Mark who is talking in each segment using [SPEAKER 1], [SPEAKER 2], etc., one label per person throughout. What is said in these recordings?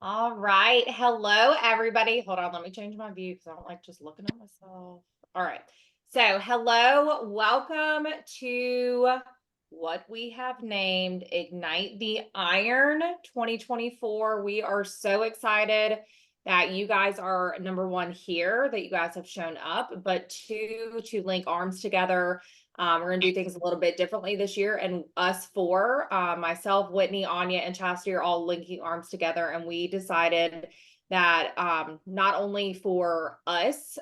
[SPEAKER 1] All right. Hello, everybody. Hold on. Let me change my view because I don't like just looking at myself. All right. So, hello. Welcome to what we have named Ignite the Iron 2024. We are so excited that you guys are number one here, that you guys have shown up, but two, to link arms together. We're going to do things a little bit differently this year. And us four, myself, Whitney, Anya, and Chastity are all linking arms together. And we decided that not only for us,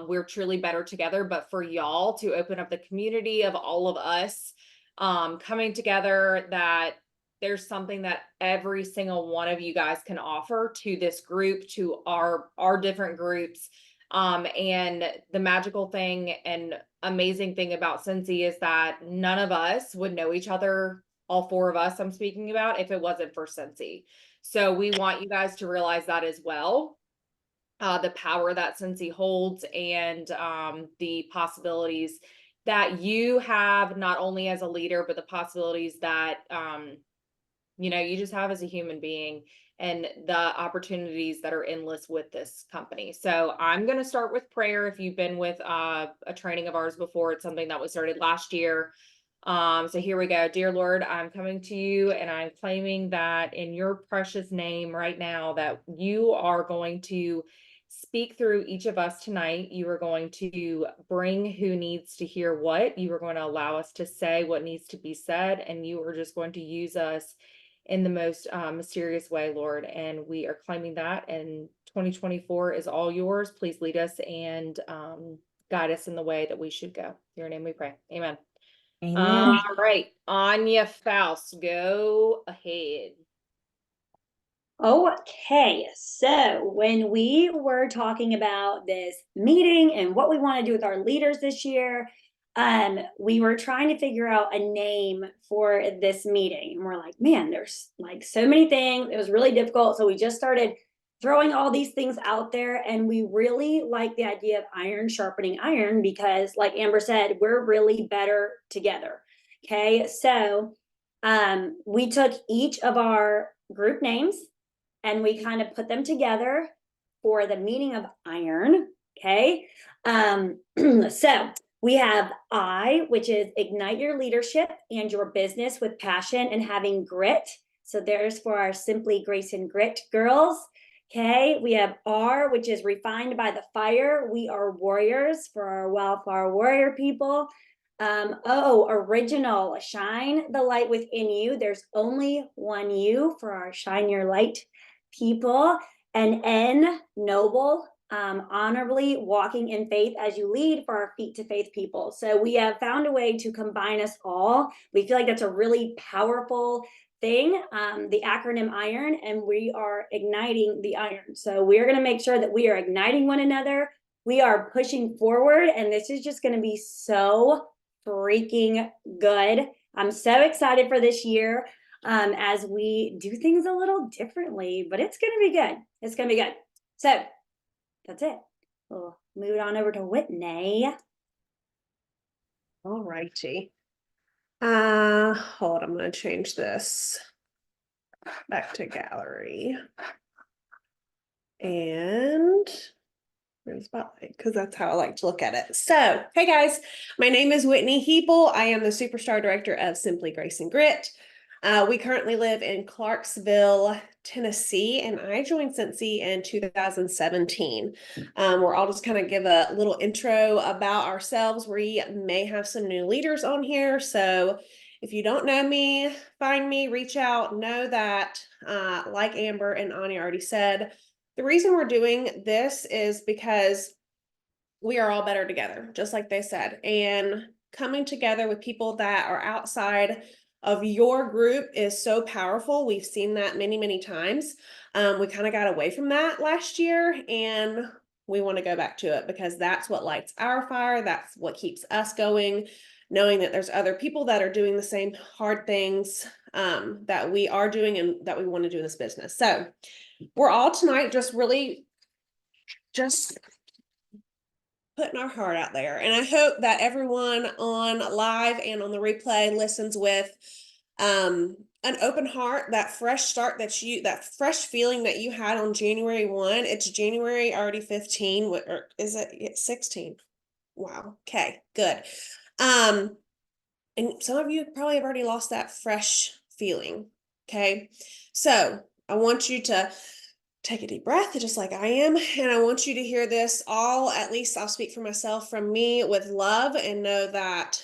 [SPEAKER 1] we're truly better together, but for y'all to open up the community of all of us coming together, that there's something that every single one of you guys can offer to this group, to our different groups. And the magical thing and amazing thing about Scentsy is that none of us would know each other, all four of us I'm speaking about, if it wasn't for Scentsy. So we want you guys to realize that as well. The power that Scentsy holds, and the possibilities that you have, not only as a leader, but the possibilities that you just have as a human being, and the opportunities that are endless with this company. So I'm going to start with prayer. If you've been with a training of ours before, it's something that was started last year. So here we go. Dear Lord, I'm coming to you and I'm claiming that in your precious name right now, that you are going to speak through each of us tonight. You are going to bring who needs to hear what. You are going to allow us to say what needs to be said, and you are just going to use us in the most mysterious way, Lord. And we are claiming that. And 2024 is all yours. Please lead us and guide us in the way that we should go. In your name we pray. Amen.
[SPEAKER 2] Amen.
[SPEAKER 1] All right. Anya Faust, go ahead.
[SPEAKER 2] Okay, so when we were talking about this meeting and what we want to do with our leaders this year, we were trying to figure out a name for this meeting. And we're like, man, there's like so many things. It was really difficult. So we just started throwing all these things out there. And we really like the idea of iron sharpening iron because, like Amber said, we're really better together. Okay, so we took each of our group names and we kind of put them together for the meaning of iron. Okay. So we have I, which is ignite your leadership and your business with passion and having grit. So there's for our Simply Grace and Grit girls. Okay. We have R, which is refined by the fire. We are warriors for our wildflower warrior people. O, original, shine the light within you. There's only one you for our shine your light people. And N, noble, honorably walking in faith as you lead for our feet to faith people. So we have found a way to combine us all. We feel like that's a really powerful thing, the acronym iron, and we are igniting the iron. So we're going to make sure that we are igniting one another. We are pushing forward, and this is just going to be so freaking good. I'm so excited for this year as we do things a little differently, but it's going to be good. It's going to be good. So that's it. We'll move it on over to Whitney.
[SPEAKER 3] All righty. Hold on, I'm going to change this back to gallery. And we're in spotlight because that's how I like to look at it. So, hey guys, my name is Whitney Heeple. I am the Superstar Director of Simply Grace and Grit. We currently live in Clarksville, Tennessee, and I joined Scentsy in 2017. We're all just kind of give a little intro about ourselves. We may have some new leaders on here, so if you don't know me, find me, reach out. Know that, like Amber and Anya already said, the reason we're doing this is because we are all better together, just like they said, and coming together with people that are outside of your group is so powerful. We've seen that many, many times. We kind of got away from that last year, and we want to go back to it because that's what lights our fire. That's what keeps us going, knowing that there's other people that are doing the same hard things that we are doing and that we want to do in this business. So we're all tonight just really just putting our heart out there. And I hope that everyone on live and on the replay listens with a an open heart, that fresh start that fresh feeling that you had on January 1. It's January already 15, or is it 16? Wow. Okay, good. And some of you probably have already lost that fresh feeling. Okay. So I want you to take a deep breath, just like I am. And I want you to hear this all, at least I'll speak for myself, from me, with love, and know that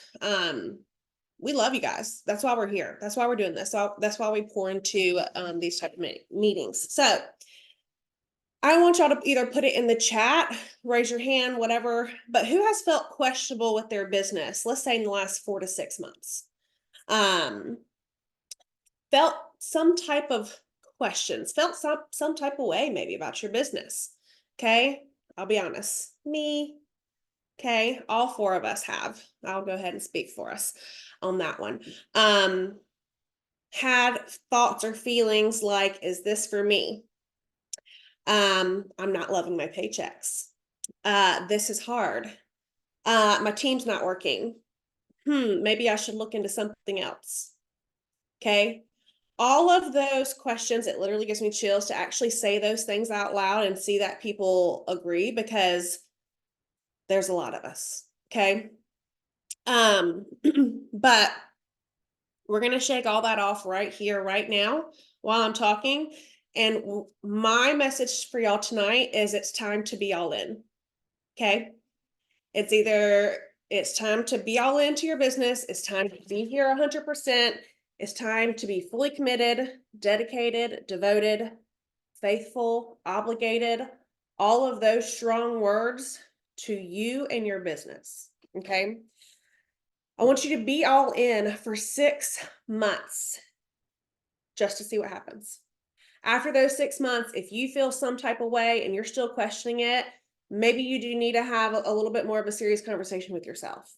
[SPEAKER 3] we love you guys. That's why we're here. That's why we're doing this. So that's why we pour into these type of meetings. So I want y'all to either put it in the chat, raise your hand, whatever, but who has felt questionable with their business? Let's say in the last 4 to 6 months. Felt some type of questions, felt some type of way maybe about your business. Okay. I'll be honest. Me. Okay. All 4 of us have. I'll go ahead and speak for us on that one. Had thoughts or feelings like, is this for me? I'm not loving my paychecks. This is hard. My team's not working. Maybe I should look into something else. Okay. All of those questions, it literally gives me chills to actually say those things out loud and see that people agree, because there's a lot of us. Okay. But we're going to shake all that off right here, right now, while I'm talking. And my message for y'all tonight is it's time to be all in. Okay. It's time to be all into your business. It's time to be here 100%. It's time to be fully committed, dedicated, devoted, faithful, obligated, all of those strong words to you and your business. Okay. I want you to be all in for 6 months just to see what happens. After those 6 months, if you feel some type of way and you're still questioning it, maybe you do need to have a little bit more of a serious conversation with yourself.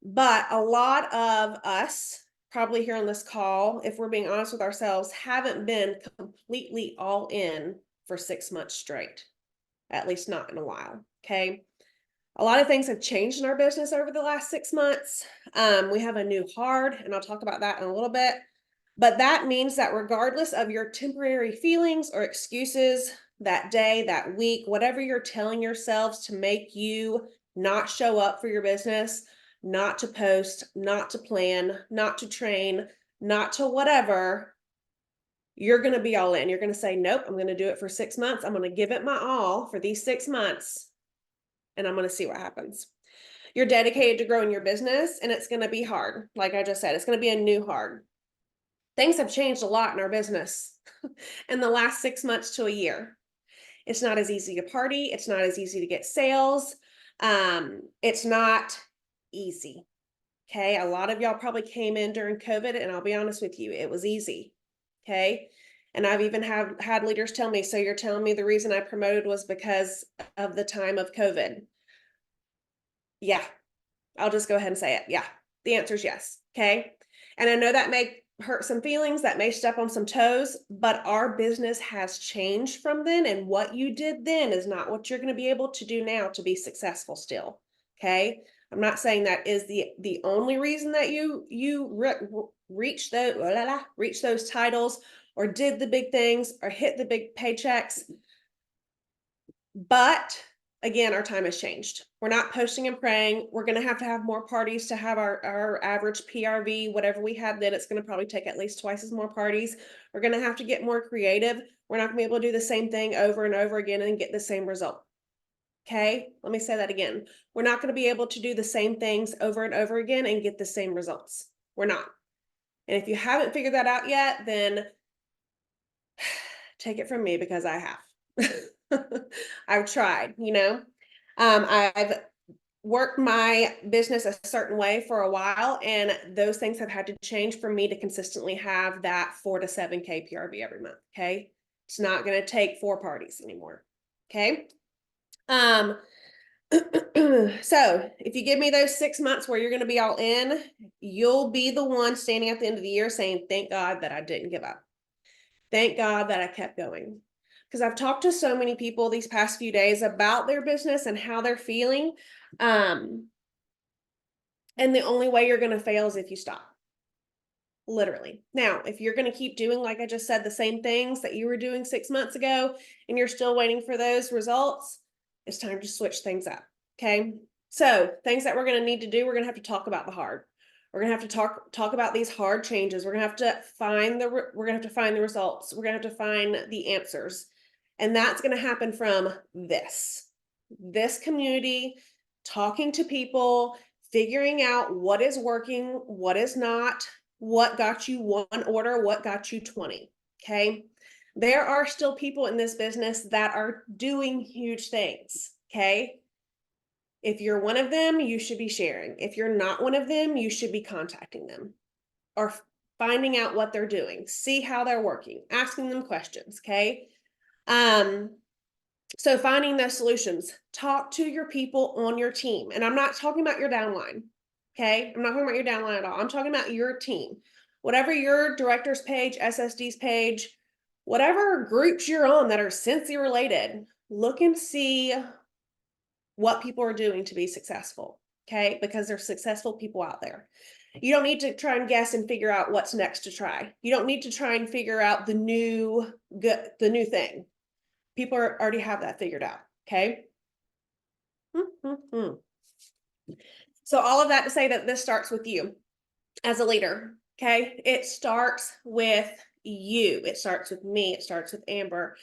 [SPEAKER 3] But a lot of us, probably here on this call, if we're being honest with ourselves, haven't been completely all in for 6 months straight, at least not in a while. Okay. A lot of things have changed in our business over the last 6 months. We have a new hard, and I'll talk about that in a little bit. But that means that regardless of your temporary feelings or excuses that day, that week, whatever you're telling yourselves to make you not show up for your business, not to post, not to plan, not to train, not to whatever, you're going to be all in. You're going to say, nope, I'm going to do it for 6 months. I'm going to give it my all for these 6 months, and I'm going to see what happens. You're dedicated to growing your business, and it's going to be hard. Like I just said, it's going to be a new hard. Things have changed a lot in our business in the last 6 months to a year. It's not as easy to party. It's not as easy to get sales. It's not easy. Okay. A lot of y'all probably came in during COVID, and I'll be honest with you, it was easy. Okay. And I've even had leaders tell me, so you're telling me the reason I promoted was because of the time of COVID? Yeah. I'll just go ahead and say it. Yeah. The answer is yes. Okay. And I know that may hurt some feelings, that may step on some toes, but our business has changed from then. And what you did then is not what you're going to be able to do now to be successful still. Okay. I'm not saying that is the only reason that you reach those titles or did the big things or hit the big paychecks. But again, our time has changed. We're not posting and praying. We're going to have more parties to have our average PRV, whatever we had then. It's going to probably take at least twice as more parties. We're going to have to get more creative. We're not going to be able to do the same thing over and over again and get the same result. Okay, let me say that again. We're not going to be able to do the same things over and over again and get the same results. We're not. And if you haven't figured that out yet, then take it from me, because I have. I've tried, I've worked my business a certain way for a while, and those things have had to change for me to consistently have that 4 to 7K PRV every month. Okay. It's not going to take 4 parties anymore. Okay. So if you give me those 6 months where you're going to be all in, you'll be the one standing at the end of the year saying, thank God that I didn't give up. Thank God that I kept going. Because I've talked to so many people these past few days about their business and how they're feeling. And the only way you're going to fail is if you stop. Literally. Now, if you're going to keep doing, like I just said, the same things that you were doing 6 months ago and you're still waiting for those results, it's time to switch things up. Okay. So things that we're going to need to do, we're going to have to talk about the hard. We're going to have to talk about these hard changes. We're going to have to find the results. We're going to have to find the answers. And that's going to happen from this community, talking to people, figuring out what is working, what is not, what got you 1 order, what got you 20. Okay. There are still people in this business that are doing huge things. Okay. If you're one of them, you should be sharing. If you're not one of them, you should be contacting them or finding out what they're doing, see how they're working, asking them questions. Okay. So finding those solutions, talk to your people on your team. And I'm not talking about your downline. Okay. I'm not talking about your downline at all. I'm talking about your team. Whatever your director's page, SSD's page, whatever groups you're on that are Scentsy related, look and see what people are doing to be successful. Okay. Because there's successful people out there. You don't need to try and guess and figure out what's next to try. You don't need to try and figure out the new thing. People already have that figured out. Okay. So all of that to say that this starts with you as a leader. Okay. It starts with you. It starts with me. It starts with Amber.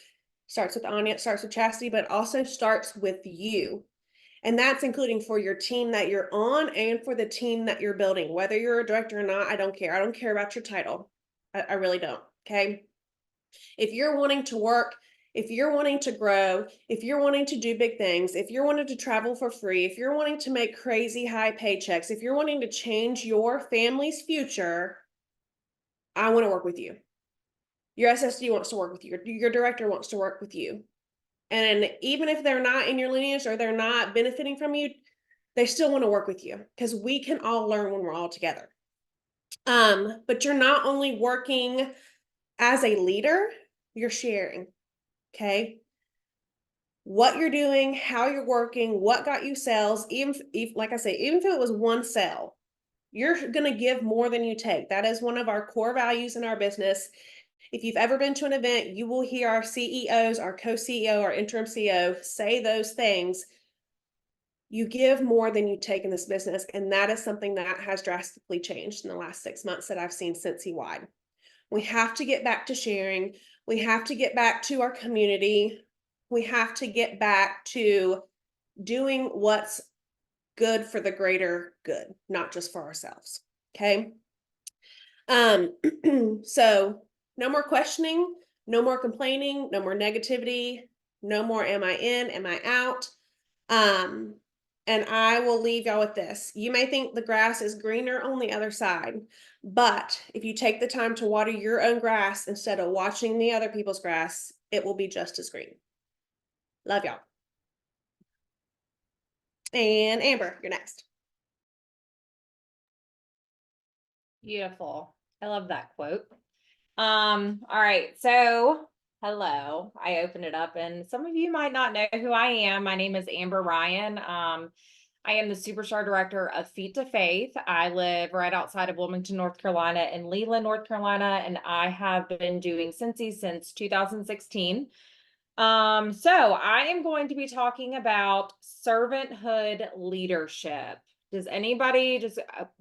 [SPEAKER 3] It starts with Anya. It starts with Chastity, but it also starts with you. And that's including for your team that you're on and for the team that you're building. Whether you're a director or not, I don't care. I don't care about your title. I really don't. Okay. If you're wanting to work, if you're wanting to grow, if you're wanting to do big things, if you're wanting to travel for free, if you're wanting to make crazy high paychecks, if you're wanting to change your family's future, I want to work with you. Your SSD wants to work with you. Your director wants to work with you. And even if they're not in your lineage or they're not benefiting from you, they still want to work with you because we can all learn when we're all together. But you're not only working as a leader, you're sharing. Okay. What you're doing, how you're working, what got you sales, even if, like I say, even if it was one sale, you're going to give more than you take. That is one of our core values in our business. If you've ever been to an event, you will hear our CEOs, our co-CEO, our interim CEO say those things. You give more than you take in this business. And that is something that has drastically changed in the last 6 months that I've seen Scentsy-wide. We have to get back to sharing. We have to get back to our community. We have to get back to doing what's good for the greater good, not just for ourselves. Okay. So no more questioning, no more complaining, no more negativity, no more am I in, am I out? And I will leave y'all with this. You may think the grass is greener on the other side, but if you take the time to water your own grass instead of watching the other people's grass, it will be just as green. Love y'all. And Amber, you're next.
[SPEAKER 1] Beautiful. I love that quote. All right. So hello, I opened it up and some of you might not know who I am. My name is Amber Ryan. I am the Superstar Director of Feet to Faith. I live right outside of Wilmington, North Carolina and Leland, North Carolina, and I have been doing Scentsy since 2016. So I am going to be talking about servanthood leadership. Does anybody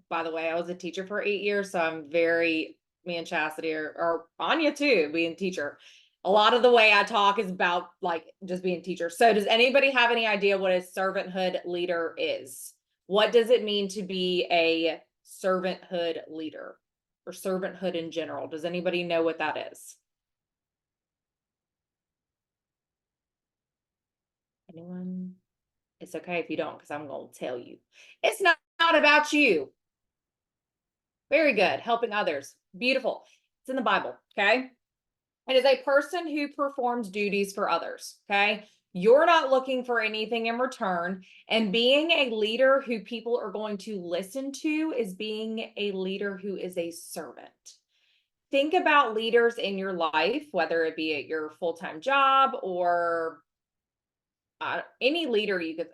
[SPEAKER 1] by the way, I was a teacher for 8 years, so I'm very, me and Chastity or Anya too, being a teacher. A lot of the way I talk is about like just being a teacher. So does anybody have any idea what a servanthood leader is? What does it mean to be a servanthood leader or servanthood in general? Does anybody know what that is? Anyone? It's okay if you don't, because I'm going to tell you. It's not about you. Very good. Helping others. Beautiful. It's in the Bible. Okay. It is a person who performs duties for others. Okay. You're not looking for anything in return. And being a leader who people are going to listen to is being a leader who is a servant. Think about leaders in your life, whether it be at your full-time job or any leader you could.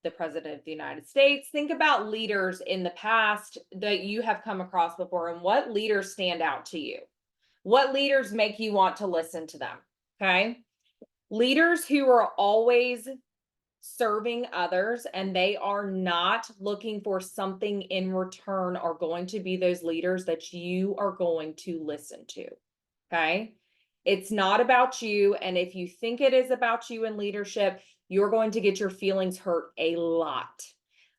[SPEAKER 1] the President of the United States. Think about leaders in the past that you have come across before, and what leaders stand out to you. What leaders make you want to listen to them? Okay. Leaders who are always serving others and they are not looking for something in return are going to be those leaders that you are going to listen to. Okay. It's not about you. And if you think it is about you in leadership, you're going to get your feelings hurt a lot.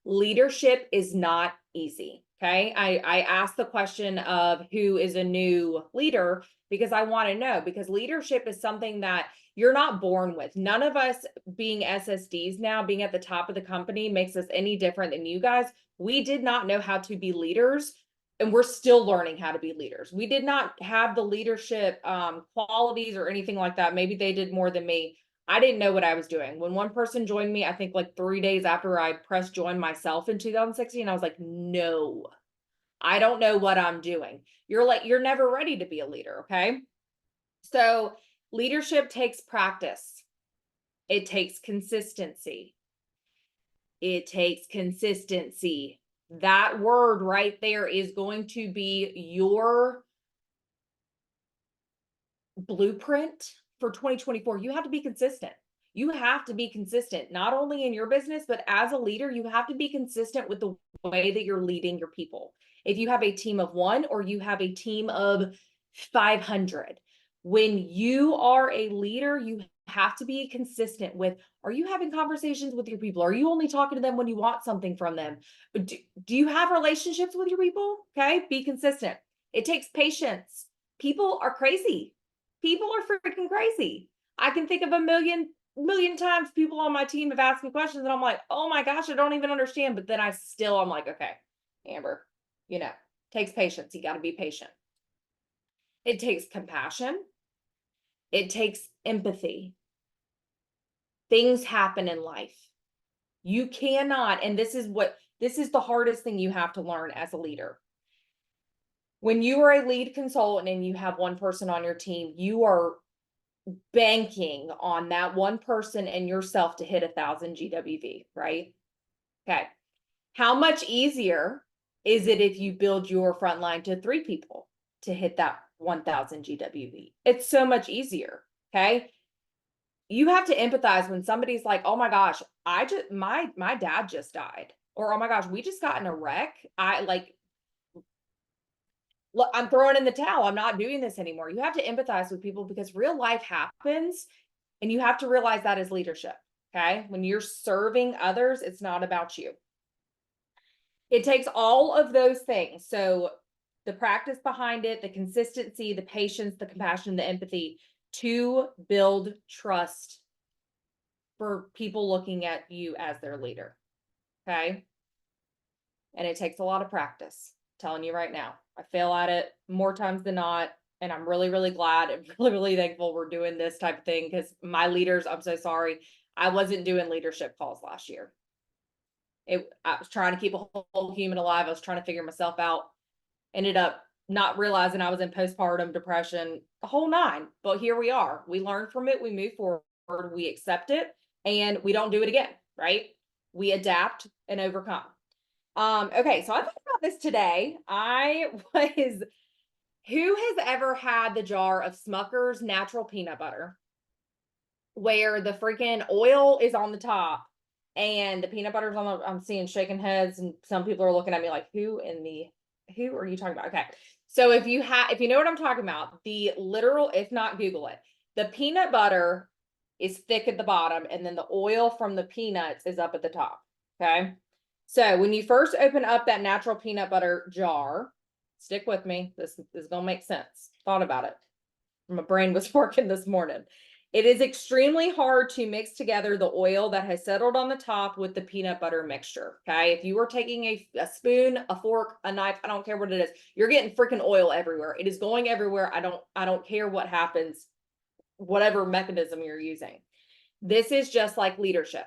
[SPEAKER 1] Leadership is not easy. Okay. I asked the question of who is a new leader because I want to know, because leadership is something that you're not born with. None of us being SSDs now, being at the top of the company makes us any different than you guys. We did not know how to be leaders, and we're still learning how to be leaders. We did not have the leadership qualities or anything like that. Maybe they did more than me. I didn't know what I was doing. When one person joined me, I think like 3 days after I pressed join myself in 2016, I was like, no, I don't know what I'm doing. You're never ready to be a leader. Okay. So leadership takes practice. It takes consistency. It takes consistency. That word right there is going to be your blueprint for 2024. You have to be consistent. You have to be consistent, not only in your business, but as a leader, you have to be consistent with the way that you're leading your people. If you have a team of 1 or you have a team of 500, when you are a leader, you have to be consistent with, are you having conversations with your people? Are you only talking to them when you want something from them? Do you have relationships with your people? Okay, be consistent. It takes patience. People are crazy. People are freaking crazy. I can think of a million times people on my team have asked me questions and I'm like, oh my gosh, I don't even understand. But then I'm like, okay, Amber, takes patience. You got to be patient. It takes compassion. It takes empathy. Things happen in life. You cannot, and this is the hardest thing you have to learn as a leader. When you are a lead consultant and you have one person on your team, you are banking on that one person and yourself to hit 1,000 GWV, right? Okay. How much easier is it if you build your front line to 3 people to hit that 1,000 GWV? It's so much easier. Okay. You have to empathize when somebody's like, oh my gosh, my dad just died. Or, oh my gosh, we just got in a wreck. Look, I'm throwing in the towel. I'm not doing this anymore. You have to empathize with people because real life happens and you have to realize that is leadership. Okay. When you're serving others, it's not about you. It takes all of those things. So the practice behind it, the consistency, the patience, the compassion, the empathy to build trust for people looking at you as their leader. Okay. And it takes a lot of practice. I'm telling you right now, I fail at it more times than not. And I'm really, really glad and really, really thankful we're doing this type of thing because my leaders, I'm so sorry. I wasn't doing leadership calls last year. I was trying to keep a whole human alive. I was trying to figure myself out. Ended up not realizing I was in postpartum depression, the whole 9. But here we are. We learn from it. We move forward. We accept it and we don't do it again, right? We adapt and overcome. Okay, so I thought about this today. Who has ever had the jar of Smucker's natural peanut butter where the freaking oil is on the top and the peanut butter's on I'm seeing shaking heads and some people are looking at me like, who are you talking about? Okay. So if you know what I'm talking about, the literal, if not Google it, the peanut butter is thick at the bottom and then the oil from the peanuts is up at the top. Okay. So when you first open up that natural peanut butter jar, stick with me. This is going to make sense. Thought about it. My brain was working this morning. It is extremely hard to mix together the oil that has settled on the top with the peanut butter mixture. Okay. If you were taking a spoon, a fork, a knife, I don't care what it is, you're getting freaking oil everywhere. It is going everywhere. I don't care what happens, whatever mechanism you're using. This is just like leadership.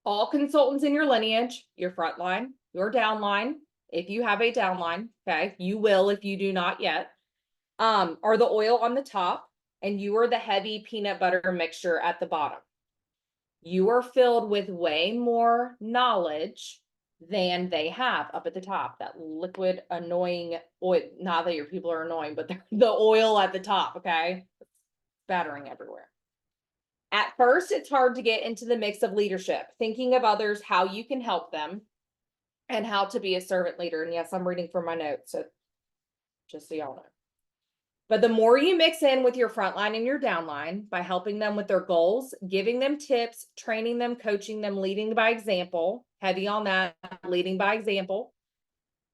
[SPEAKER 1] All consultants in your lineage, your front line, your downline, if you have a downline, okay, you will if you do not yet, are the oil on the top and you are the heavy peanut butter mixture at the bottom. You are filled with way more knowledge than they have up at the top. That liquid, annoying oil. Not that your people are annoying, but the oil at the top, okay? Spattering everywhere. At first, it's hard to get into the mix of leadership, thinking of others, how you can help them, and how to be a servant leader. And yes, I'm reading from my notes, so just so y'all know. But the more you mix in with your frontline and your downline by helping them with their goals, giving them tips, training them, coaching them, leading by example, heavy on that, leading by example,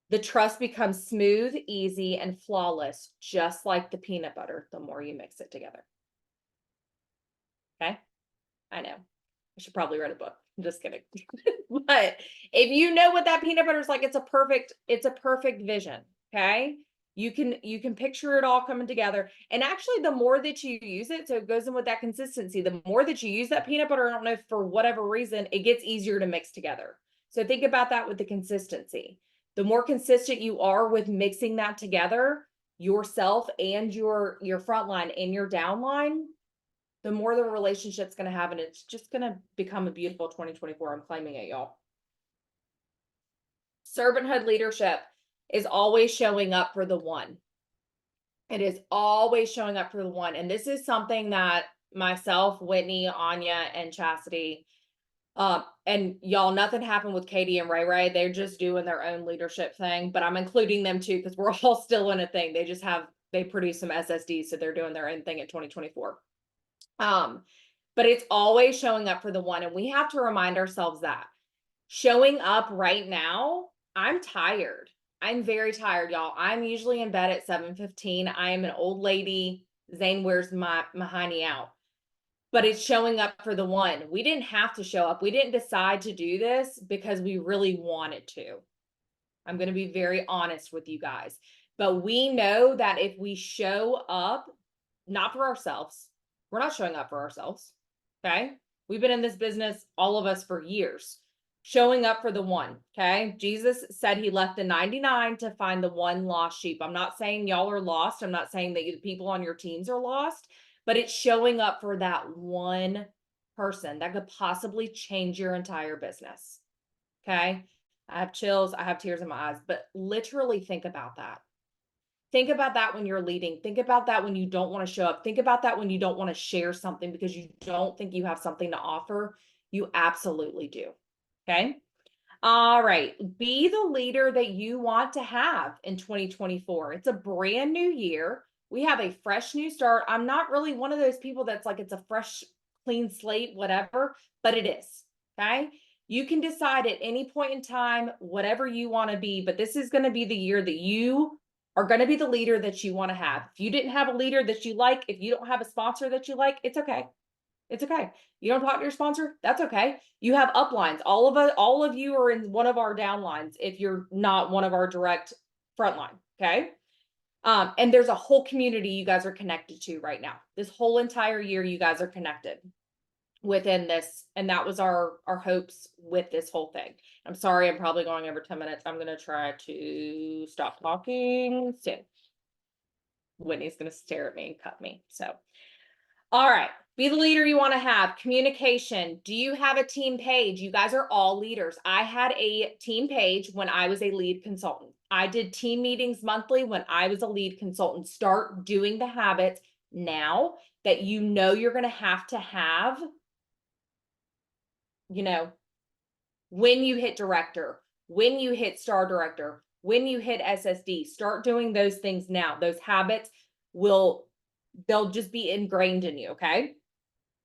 [SPEAKER 1] the trust becomes smooth, easy, and flawless, just like the peanut butter, the more you mix it together. Okay? I know. I should probably write a book. I'm just kidding. But if you know what that peanut butter is like, it's a perfect vision. Okay. You can picture it all coming together. And actually, the more that you use it, so it goes in with that consistency, the more that you use that peanut butter, I don't know, for whatever reason, it gets easier to mix together. So think about that with the consistency. The more consistent you are with mixing that together, yourself and your frontline and your downline, the more the relationship's going to have, and it's just going to become a beautiful 2024. I'm claiming it, y'all. Servanthood leadership is always showing up for the one. It is always showing up for the one. And this is something that myself, Whitney, Anya, and Chastity, and y'all, nothing happened with Katie and Ray Ray. They're just doing their own leadership thing, but I'm including them too, because we're all still in a thing. They produce some SSDs, so they're doing their own thing in 2024. But it's always showing up for the one. And we have to remind ourselves that showing up right now, I'm tired. I'm very tired, y'all. I'm usually in bed at 7:15. I am an old lady. Zane wears my honey out, but it's showing up for the one. We didn't have to show up. We didn't decide to do this because we really wanted to. I'm going to be very honest with you guys, but we know that if we show up, not for ourselves, we're not showing up for ourselves. Okay. We've been in this business, all of us, for years, showing up for the one. Okay. Jesus said he left the 99 to find the one lost sheep. I'm not saying y'all are lost. I'm not saying that the people on your teams are lost, but it's showing up for that one person that could possibly change your entire business. Okay. I have chills. I have tears in my eyes, but literally think about that. Think about that when you're leading. Think about that when you don't want to show up. Think about that when you don't want to share something because you don't think you have something to offer. You absolutely do. Okay. All right. Be the leader that you want to have in 2024. It's a brand new year. We have a fresh new start. I'm not really one of those people that's like, it's a fresh, clean slate, whatever, but it is. Okay. You can decide at any point in time, whatever you want to be, but this is going to be the year that you are going to be the leader that you want to have. If you didn't have a leader that you like, if you don't have a sponsor that you like, it's okay. It's okay. You don't talk to your sponsor, that's okay. You have uplines. All of you are in one of our downlines if you're not one of our direct frontline, okay? And there's a whole community you guys are connected to right now. This whole entire year, you guys are connected within this, and that was our hopes with this whole thing. I'm sorry, I'm probably going over 10 minutes. I'm going to try to stop talking soon. Whitney's going to stare at me and cut me. So, all right. Be the leader you want to have. Communication. Do you have a team page? You guys are all leaders. I had a team page when I was a lead consultant. I did team meetings monthly when I was a lead consultant. Start doing the habits now that you know you're going to have, you know, when you hit director, when you hit star director, when you hit SSD, start doing those things now. Those habits they'll just be ingrained in you. Okay.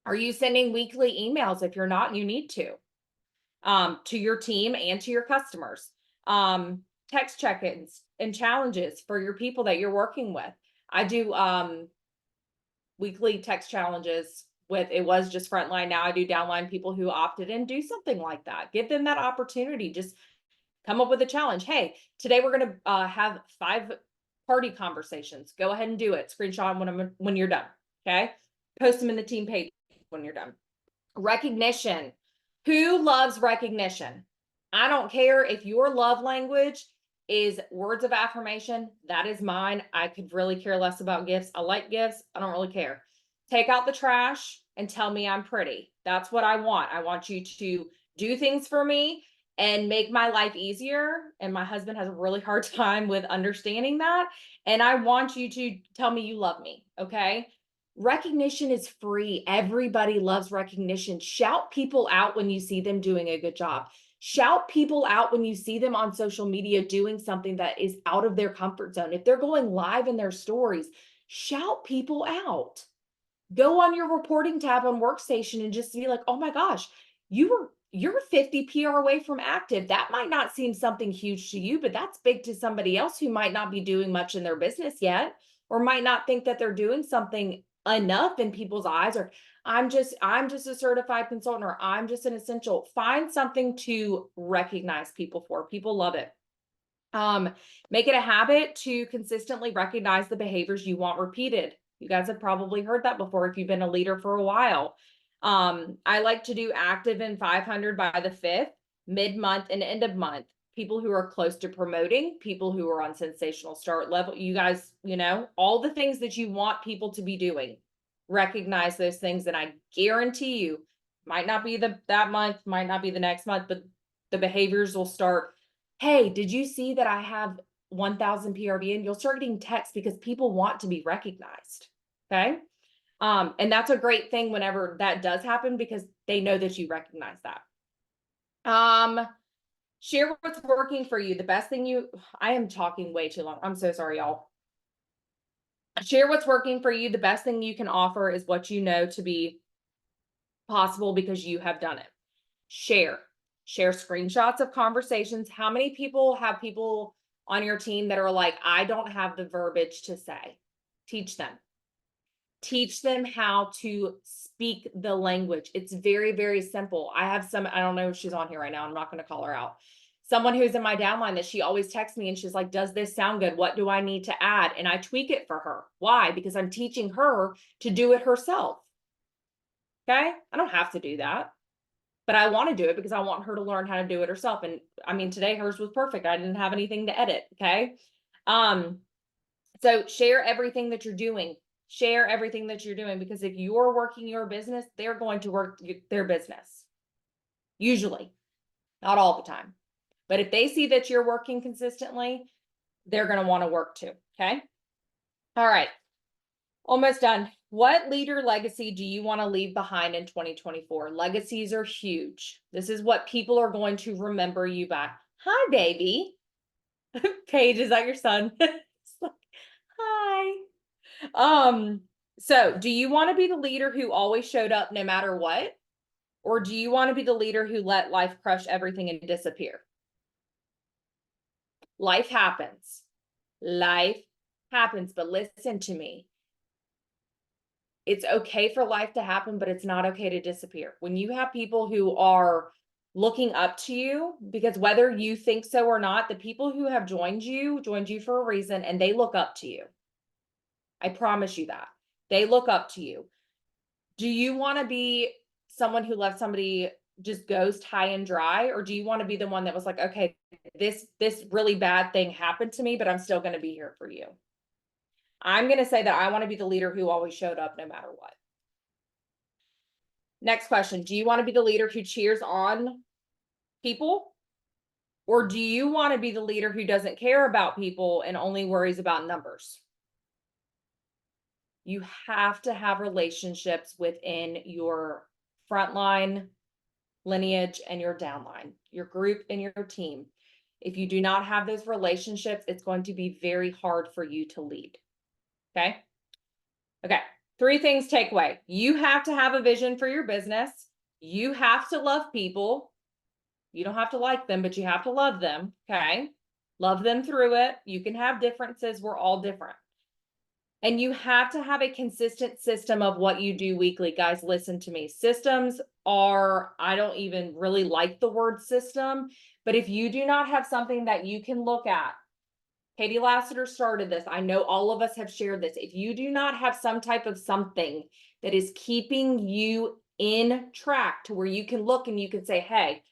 [SPEAKER 1] Are you sending weekly emails? If you're not, you need to your team and to your customers. Text check-ins and challenges for your people that you're working with. I do weekly text challenges it was just frontline. Now I do downline people who opted in. Do something like that. Give them that opportunity. Just come up with a challenge. Hey, today we're going to have 5 party conversations. Go ahead and do it. Screenshot when you're done. Okay. Post them in the team page when you're done. Recognition. Who loves recognition? I don't care if your love language is words of affirmation. That is mine. I could really care less about gifts. I like gifts. I don't really care. Take out the trash and tell me I'm pretty. That's what I want. I want you to do things for me and make my life easier. And my husband has a really hard time with understanding that. And I want you to tell me you love me. Okay. Recognition is free. Everybody loves recognition. Shout people out when you see them doing a good job. Shout people out when you see them on social media doing something that is out of their comfort zone. If they're going live in their stories, shout people out. Go on your reporting tab on Workstation and just be like, oh my gosh, you're 50 PR away from active. That might not seem something huge to you, but that's big to somebody else who might not be doing much in their business yet, or might not think that they're doing something enough in people's eyes, or I'm just a certified consultant, or I'm just an essential. Find something to recognize people for. People love it. Make it a habit to consistently recognize the behaviors you want repeated. You guys have probably heard that before if you've been a leader for a while. I like to do active and 500 by the 5th, mid-month and end of month. People who are close to promoting, people who are on sensational start level, you guys, all the things that you want people to be doing, recognize those things. And I guarantee you, might not be that month, might not be the next month, but the behaviors will start. Hey, did you see that I have 1,000 PRV? And you'll start getting texts because people want to be recognized. Okay. And that's a great thing whenever that does happen because they know that you recognize that. Share what's working for you. The best thing I am talking way too long. I'm so sorry, y'all. Share what's working for you. The best thing you can offer is what you know to be possible because you have done it. Share screenshots of conversations. How many people have people on your team that are like, I don't have the verbiage to say? Teach them how to speak the language. It's very, very simple. I don't know if she's on here right now. I'm not going to call her out. Someone who's in my downline that she always texts me and she's like, does this sound good? What do I need to add? And I tweak it for her. Why? Because I'm teaching her to do it herself. Okay. I don't have to do that, but I want to do it because I want her to learn how to do it herself. And I mean, today hers was perfect. I didn't have anything to edit. Okay. So share everything that you're doing. Share everything that you're doing, because if you're working your business, they're going to work their business. Usually, not all the time. But if they see that you're working consistently, they're going to want to work too. Okay. All right. Almost done. What leader legacy do you want to leave behind in 2024? Legacies are huge. This is what people are going to remember you by. Hi, baby. Paige, is that your son? Hi. So do you want to be the leader who always showed up no matter what? Or do you want to be the leader who let life crush everything and disappear? Life happens. Life happens, but listen to me. It's okay for life to happen, but it's not okay to disappear. When you have people who are looking up to you, because whether you think so or not, the people who have joined you for a reason, and they look up to you. I promise you that. They look up to you. Do you want to be someone who left somebody just ghost high and dry? Or do you want to be the one that was like, okay, this really bad thing happened to me, but I'm still going to be here for you? I'm going to say that I want to be the leader who always showed up no matter what. Next question. Do you want to be the leader who cheers on people? Or do you want to be the leader who doesn't care about people and only worries about numbers? You have to have relationships within your frontline lineage and your downline, your group and your team. If you do not have those relationships, it's going to be very hard for you to lead. Okay. Okay. 3 things takeaway. You have to have a vision for your business. You have to love people. You don't have to like them, but you have to love them. Okay. Love them through it. You can have differences. We're all different. And you have to have a consistent system of what you do weekly. Guys, listen to me. Systems are, I don't even really like the word system, but if you do not have something that you can look at, Katie Lassiter started this. I know all of us have shared this. If you do not have some type of something that is keeping you in track to where you can look and you can say, hey,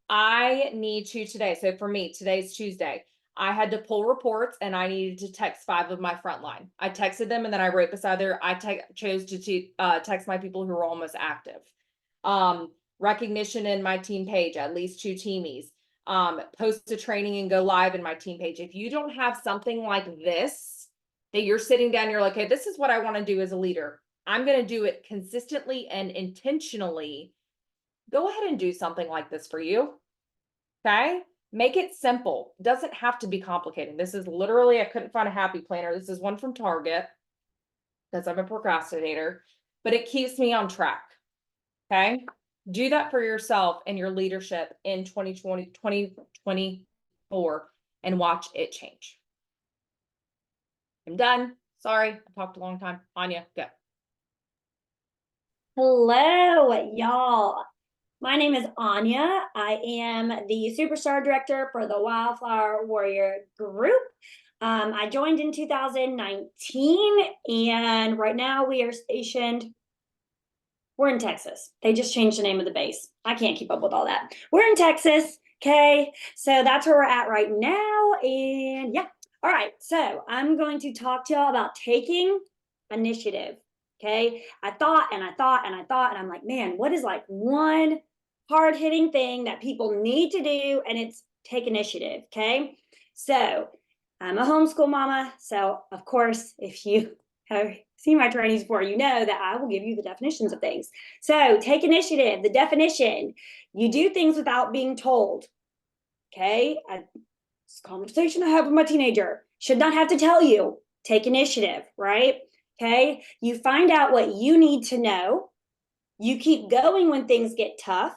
[SPEAKER 1] I need to today. So for me, today's Tuesday. I had to pull reports and I needed to text 5 of my frontline. I texted them and then I wrote beside there, I chose to text my people who were almost active. Recognition in my team page, at least 2 teamies, post a training and go live in my team page. If you don't have something like this, that you're sitting down, you're like, okay, this is what I want to do as a leader. I'm going to do it consistently and intentionally. Go ahead and do something like this for you. Okay. Make it simple. It doesn't have to be complicated. This is literally, I couldn't find a happy planner. This is one from Target because I'm a procrastinator, but it keeps me on track. Okay. Do that for yourself and your leadership in 2024 and watch it change. I'm done. Sorry, I talked a long time. Anya, go.
[SPEAKER 2] Hello, y'all. My name is Anya. I am the Superstar Director for the Wildflower Warrior Group. I joined in 2019, and right now we are stationed. We're in Texas. They just changed the name of the base. I can't keep up with all that. We're in Texas, okay? So that's where we're at right now, and yeah. All right, so I'm going to talk to y'all about taking initiative, okay? I thought, and I'm like, man, what is like one hard-hitting thing that people need to do, and it's take initiative, okay? So I'm a homeschool mama, so of course, if you have seen my trainings before, you know that I will give you the definitions of things. So take initiative, the definition, you do things without being told, okay? This conversation I have with my teenager, should not have to tell you, take initiative, right? Okay, you find out what you need to know, you keep going when things get tough,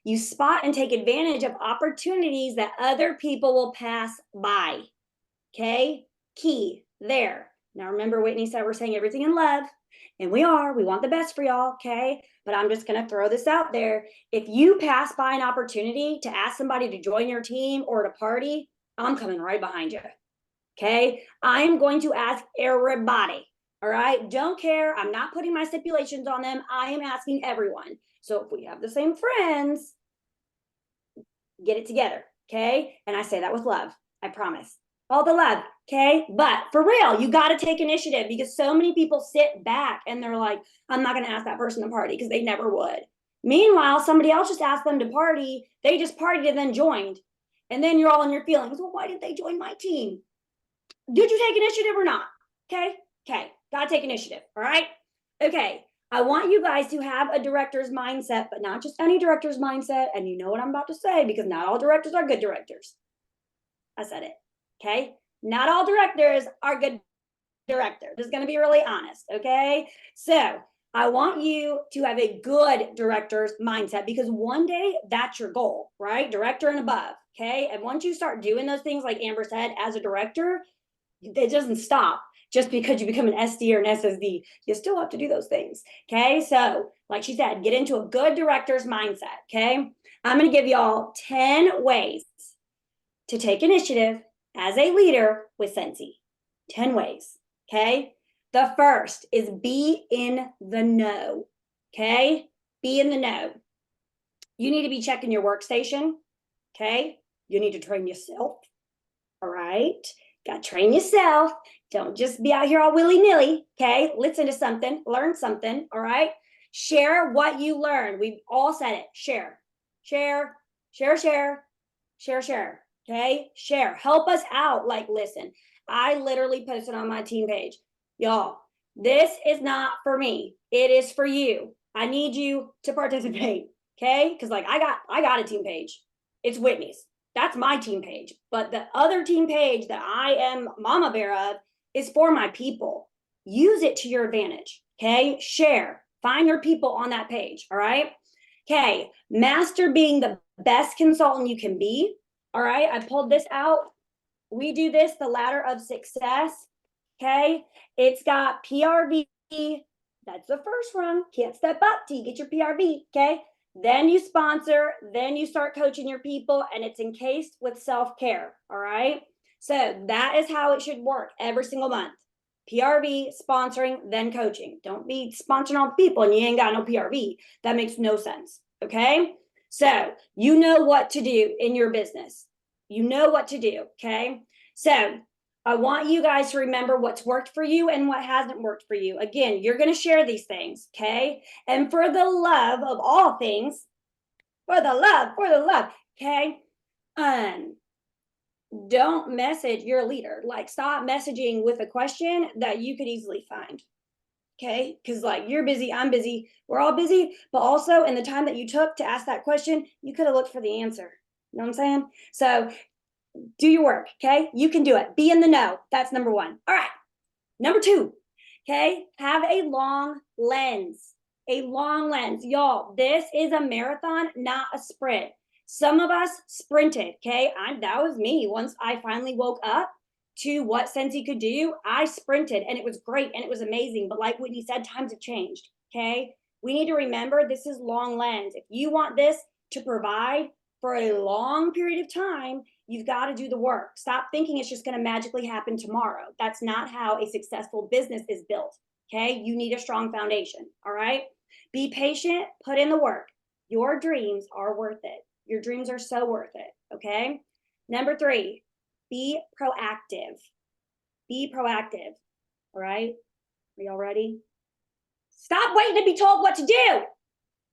[SPEAKER 2] you spot and take advantage of opportunities that other people will pass by, okay? Key there. Now remember, Whitney said we're saying everything in love, and we want the best for y'all, okay? But I'm just gonna throw this out there. If you pass by an opportunity to ask somebody to join your team or to party, I'm coming right behind you, okay? I am going to ask everybody, all right? Don't care, I'm not putting my stipulations on them, I am asking everyone. So if we have the same friends, get it together, okay? And I say that with love, I promise. All the love, okay? But for real, you got to take initiative because so many people sit back and they're like, I'm not going to ask that person to party because they never would. Meanwhile, somebody else just asked them to party. They just partied and then joined. And then you're all in your feelings. Well, why did they join my team? Did you take initiative or not? Okay. Got to take initiative. All right. Okay. I want you guys to have a director's mindset, but not just any director's mindset. And you know what I'm about to say because not all directors are good directors. I said it. Okay. Not all directors are good directors. Just going to be really honest. Okay. So I want you to have a good director's mindset because one day that's your goal, right? Director and above. Okay. And once you start doing those things, like Amber said, as a director, it doesn't stop just because you become an SD or an SSD. You still have to do those things. Okay. So, like she said, get into a good director's mindset. Okay. I'm going to give y'all 10 ways to take initiative as a leader with Scentsy. 10 ways. Okay. The first is be in the know. Okay. Be in the know. You need to be checking your workstation. Okay. You need to train yourself. All right. Got to train yourself. Don't just be out here all willy-nilly. Okay. Listen to something, learn something. All right. Share what you learn. We've all said it. Share. Okay. Share. Help us out. Like, listen, I literally posted on my team page, y'all, this is not for me. It is for you. I need you to participate. Okay. Cause like I got a team page. It's Whitney's. That's my team page. But the other team page that I am mama bear of is for my people. Use it to your advantage. Okay. Share. Find your people on that page. All right. Okay. Master being the best consultant you can be. All right. I pulled this out. We do this, the ladder of success. Okay. It's got PRV. That's the first rung. Can't step up till you get your PRV. Okay. Then you sponsor, then you start coaching your people, and it's encased with self-care. All right. So that is how it should work every single month. PRV, sponsoring, then coaching. Don't be sponsoring all the people and you ain't got no PRV. That makes no sense. Okay. So you know what to do in your business. You know what to do. Okay. So I want you guys to remember what's worked for you and what hasn't worked for you. Again, you're going to share these things, okay? And for the love of all things, for the love, okay? Don't message your leader. Like, stop messaging with a question that you could easily find. Okay, because like you're busy, I'm busy, we're all busy, but also in the time that you took to ask that question, you could have looked for the answer. You know what I'm saying? So do your work, okay? You can do it. Be in the know. That's number one. All right. Number two, okay? Have a long lens. A long lens. Y'all, this is a marathon, not a sprint. Some of us sprinted, okay? That was me. Once I finally woke up to what Scentsy could do, I sprinted and it was great and it was amazing. But like Whitney said, times have changed, okay? We need to remember this is long lens. If you want this to provide for a long period of time, you've got to do the work. Stop thinking it's just going to magically happen tomorrow. That's not how a successful business is built. Okay. You need a strong foundation. All right. Be patient, put in the work. Your dreams are worth it. Your dreams are so worth it. Okay. Number three, be proactive. Be proactive. All right. Are y'all ready? Stop waiting to be told what to do.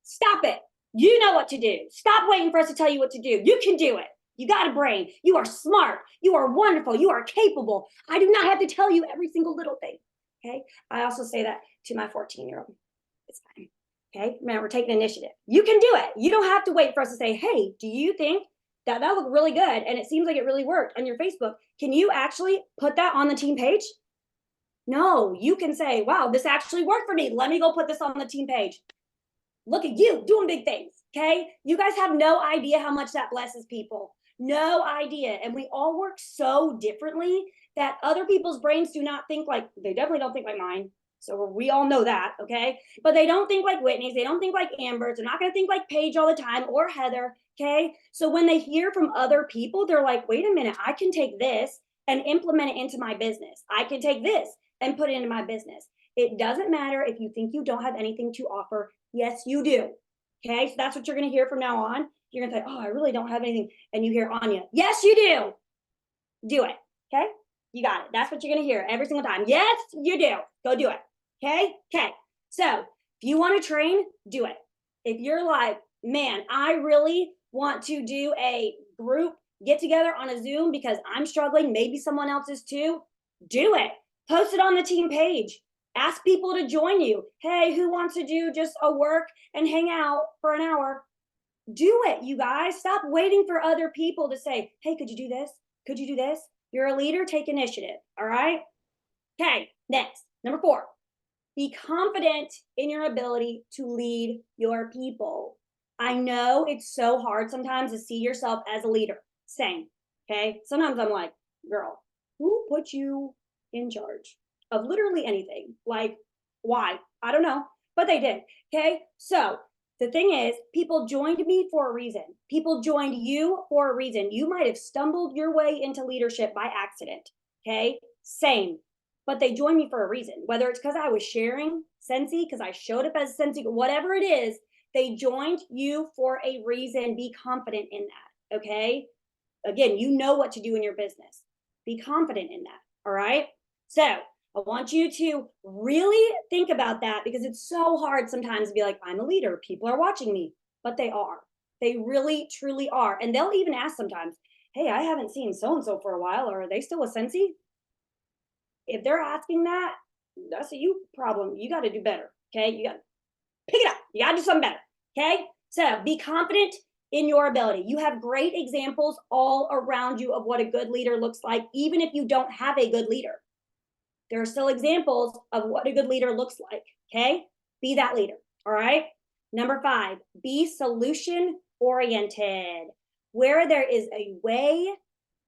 [SPEAKER 2] Stop it. You know what to do. Stop waiting for us to tell you what to do. You can do it. You got a brain. You are smart. You are wonderful. You are capable. I do not have to tell you every single little thing. Okay. I also say that to my 14-year-old. It's fine. Okay. Man, we're taking initiative. You can do it. You don't have to wait for us to say, hey, do you think that looked really good? And it seems like it really worked on your Facebook. Can you actually put that on the team page? No, you can say, wow, this actually worked for me. Let me go put this on the team page. Look at you doing big things. Okay. You guys have no idea how much that blesses people. No idea. And we all work so differently that other people's brains do not think like, they definitely don't think like mine. So we all know that. Okay. But they don't think like Whitney's. They don't think like Amber's. They're not going to think like Paige all the time or Heather. Okay. So when they hear from other people, they're like, wait a minute, I can take this and implement it into my business. I can take this and put it into my business. It doesn't matter if you think you don't have anything to offer. Yes, you do. Okay, so that's what you're going to hear from now on. You're going to say, oh, I really don't have anything. And you hear Anya, yes, you do. Do it. Okay, you got it. That's what you're going to hear every single time. Yes, you do. Go do it. Okay, okay. So if you want to train, do it. If you're like, man, I really want to do a group get together on a Zoom because I'm struggling, maybe someone else is too, do it. Post it on the team page. Ask people to join you. Hey, who wants to do just a work and hang out for an hour? Do it, you guys. Stop waiting for other people to say, hey, could you do this? Could you do this? You're a leader, take initiative. All right. Okay, next, number 4. Be confident in your ability to lead your people. I know it's so hard sometimes to see yourself as a leader. Same. Okay. Sometimes I'm like, girl, who put you in charge of literally anything? Like, why? I don't know, but they did. Okay. So the thing is, people joined me for a reason. People joined you for a reason. You might have stumbled your way into leadership by accident. Okay. Same. But they joined me for a reason, whether it's because I was sharing Scentsy, because I showed up as Scentsy, whatever it is, they joined you for a reason. Be confident in that. Okay. Again, you know what to do in your business. Be confident in that. All right. So I want you to really think about that because it's so hard sometimes to be like, I'm a leader. People are watching me, but they are. They really, truly are. And they'll even ask sometimes, hey, I haven't seen so-and-so for a while. Or are they still with Scentsy? If they're asking that, that's a you problem. You got to do better. Okay. You got to pick it up. You got to do something better. Okay. So be confident in your ability. You have great examples all around you of what a good leader looks like, even if you don't have a good leader. There are still examples of what a good leader looks like. Okay. Be that leader. All right. Number 5, be solution oriented. Where there is a way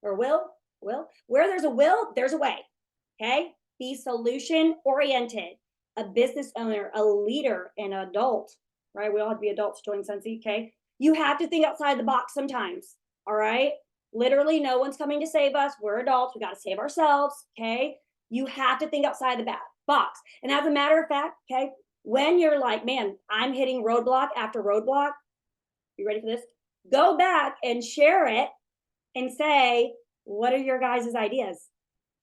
[SPEAKER 2] or where there's a will, there's a way. Okay. Be solution oriented. A business owner, a leader, an adult, right? We all have to be adults to join Scentsy. Okay. You have to think outside the box sometimes. All right. Literally, no one's coming to save us. We're adults. We got to save ourselves. Okay. You have to think outside the box. And as a matter of fact, okay, when you're like, man, I'm hitting roadblock after roadblock, you ready for this? Go back and share it and say, what are your guys' ideas?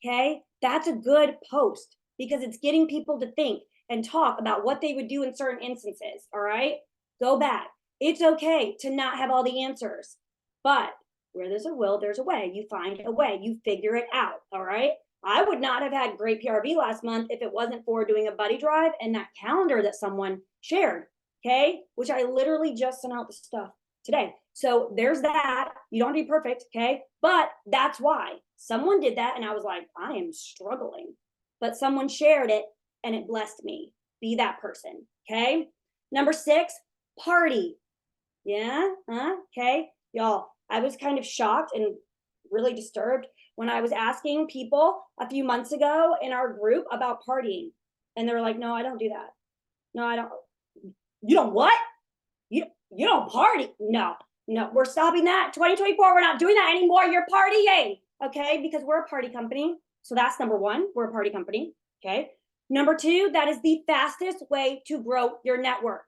[SPEAKER 2] Okay, that's a good post because it's getting people to think and talk about what they would do in certain instances. All right, go back. It's okay to not have all the answers, but where there's a will, there's a way. You find a way, you figure it out. All right. I would not have had great PRV last month if it wasn't for doing a buddy drive and that calendar that someone shared. Okay, which I literally just sent out the stuff today. So there's that. You don't have to be perfect. Okay, but that's why someone did that. And I was like, I am struggling, but someone shared it and it blessed me. Be that person. Okay. Number 6, party. Yeah. Okay. Y'all, I was kind of shocked and really disturbed when I was asking people a few months ago in our group about partying. And they were like, no, I don't do that. No, I don't. You don't what? You don't party. No, we're stopping that. 2024, we're not doing that anymore. You're partying. Okay. Because we're a party company. So that's number 1. We're a party company. Okay. Number 2, that is the fastest way to grow your network.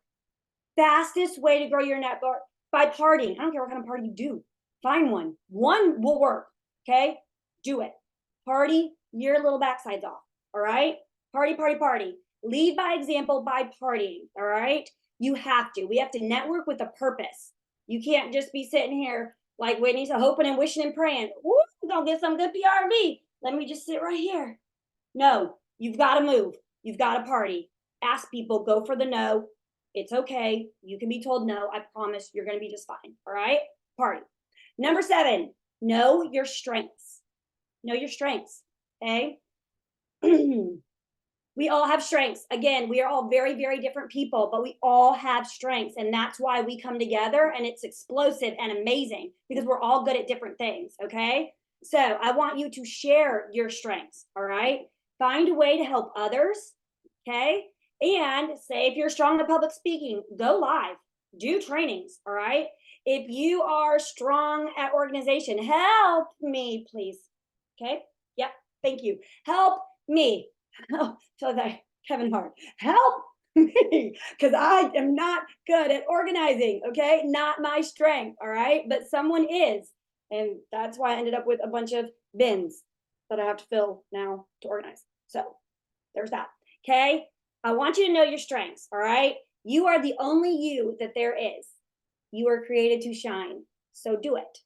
[SPEAKER 2] Fastest way to grow your network by partying. I don't care what kind of party you do. Find one. One will work. Okay. Do it. Party your little backsides off. All right. Party, party, party. Lead by example by partying. All right. You have to. We have to network with a purpose. You can't just be sitting here like Whitney's hoping and wishing and praying. Woo, gonna get some good PRV. Let me just sit right here. No, you've got to move. You've got to party. Ask people, go for the no. It's okay. You can be told no. I promise you're going to be just fine. All right. Party. Number 7, know your strengths. Know your strengths. Okay. We all have strengths. Again, we are all very, very different people, but we all have strengths. And that's why we come together and it's explosive and amazing because we're all good at different things. Okay. So I want you to share your strengths. All right. Find a way to help others. Okay. And say if you're strong at public speaking, go live, do trainings. All right. If you are strong at organization, help me, please. Okay. Yep. Thank you. Help me. So that Kevin Hart, help me, because I am not good at organizing. Okay, not my strength. All right, but someone is, and that's why I ended up with a bunch of bins that I have to fill now to organize. So there's that. Okay, I want you to know your strengths. All right, you are the only you that there is. You are created to shine. So do it.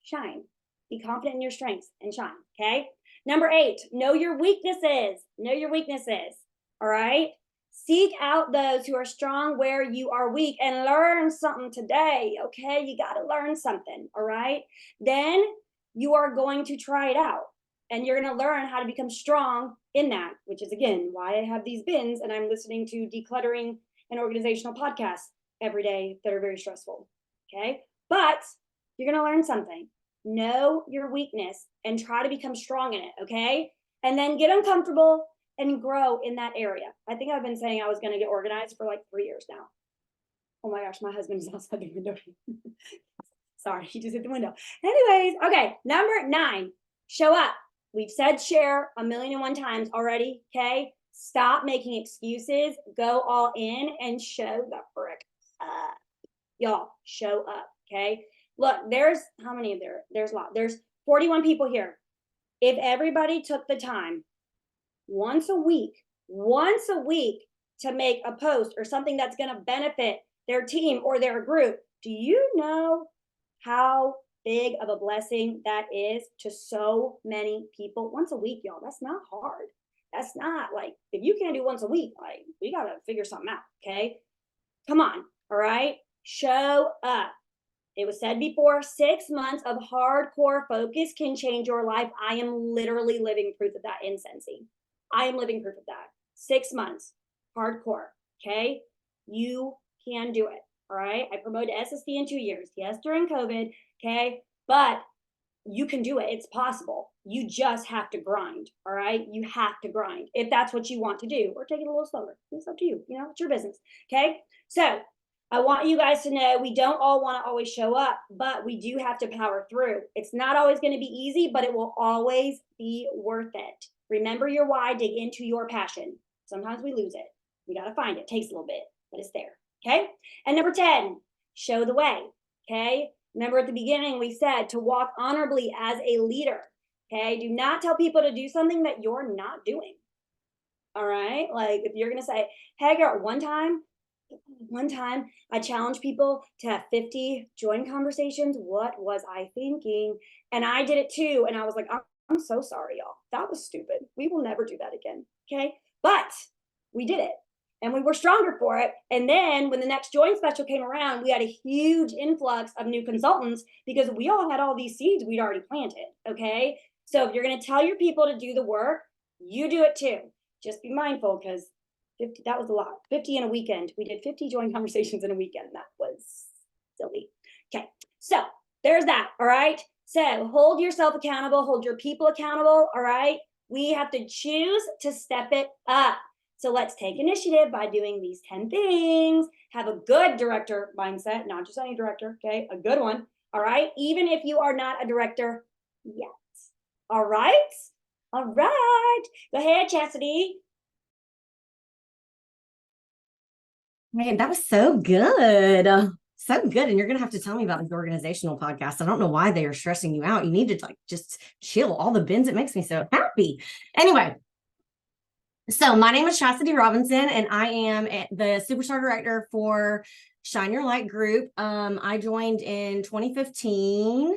[SPEAKER 2] Shine. Be confident in your strengths and shine. Okay. Number 8, know your weaknesses. Know your weaknesses. All right. Seek out those who are strong where you are weak and learn something today. Okay. You got to learn something. All right. Then you are going to try it out and you're going to learn how to become strong in that, which is again why I have these bins and I'm listening to decluttering and organizational podcasts every day that are very stressful. Okay. But you're going to learn something. Know your weakness and try to become strong in it. Okay. And then get uncomfortable and grow in that area. I think I've been saying I was going to get organized for like 3 years now. Oh my gosh, my husband's outside the window. Sorry, he just hit the window. Anyways, okay. Number 9, show up. We've said share 1,000,001 times already. Okay. Stop making excuses. Go all in and show the frick up. Y'all, show up. Okay. Look, there's how many of there's a lot. There's 41 people here. If everybody took the time once a week to make a post or something that's going to benefit their team or their group, do you know how big of a blessing that is to so many people? Once a week, y'all, that's not hard. That's not like, if you can't do once a week, like we got to figure something out. Okay. Come on. All right. Show up. It was said before, 6 months of hardcore focus can change your life. I am literally living proof of that in Scentsy. I am living proof of that. 6 months, hardcore, okay? You can do it, all right? I promoted SSD in 2 years. Yes, during COVID, okay? But you can do it. It's possible. You just have to grind, all right? You have to grind if that's what you want to do, or take it a little slower. It's up to you. You know, it's your business, okay? So I want you guys to know we don't all want to always show up, but we do have to power through. It's not always going to be easy, but it will always be worth it. Remember your why, dig into your passion. Sometimes we lose it. We got to find it. It takes a little bit, but it's there. Okay. And number 10, show the way. Okay. Remember at the beginning, we said to walk honorably as a leader. Okay. Do not tell people to do something that you're not doing. All right. Like if you're going to say, hey, girl, one time I challenged people to have 50 join conversations. What was I thinking? And I did it too. And I was like, I'm so sorry, y'all. That was stupid. We will never do that again. Okay. But we did it and we were stronger for it. And then when the next join special came around, we had a huge influx of new consultants because we all had all these seeds we'd already planted. Okay. So if you're going to tell your people to do the work, you do it too. Just be mindful because 50, that was a lot. 50 in a weekend. We did 50 joint conversations in a weekend. That was silly. Okay. So there's that. All right. So hold yourself accountable, hold your people accountable. All right. We have to choose to step it up. So let's take initiative by doing these 10 things. Have a good director mindset, not just any director. Okay. A good one. All right. Even if you are not a director yet. All right. All right. Go ahead, Chastity.
[SPEAKER 4] Man, that was so good. So good. And you're going to have to tell me about the organizational podcast. I don't know why they are stressing you out. You need to like just chill. All the bins, it makes me so happy. Anyway, so my name is Chastity Robinson, and I am the Superstar Director for Shine Your Light Group. I joined in 2015,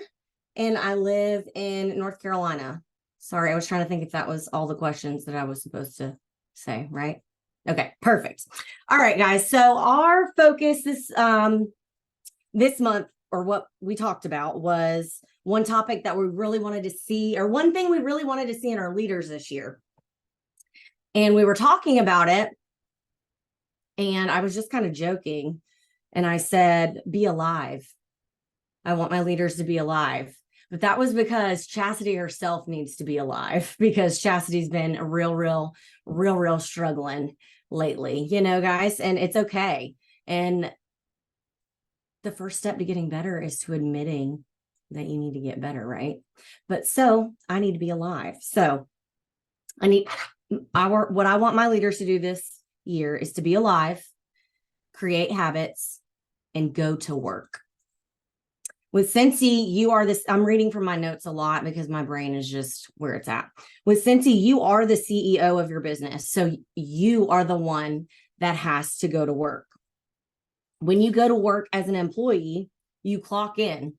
[SPEAKER 4] and I live in North Carolina. Sorry, I was trying to think if that was all the questions that I was supposed to say, right? Okay, perfect. All right, guys. So our focus this month, or what we talked about, was one topic that we really wanted to see, or one thing we really wanted to see in our leaders this year. And we were talking about it, and I was just kind of joking, and I said, "Be alive. I want my leaders to be alive." But that was because Chastity herself needs to be alive, because Chastity's been a real struggling lately, you know, guys, and it's okay. And the first step to getting better is to admitting that you need to get better, right? But so I need to be alive. So what I want my leaders to do this year is to be alive, create habits, and go to work. With Scentsy, you are this, I'm reading from my notes a lot because my brain is just where it's at. With Scentsy, you are the CEO of your business. So you are the one that has to go to work. When you go to work as an employee, you clock in.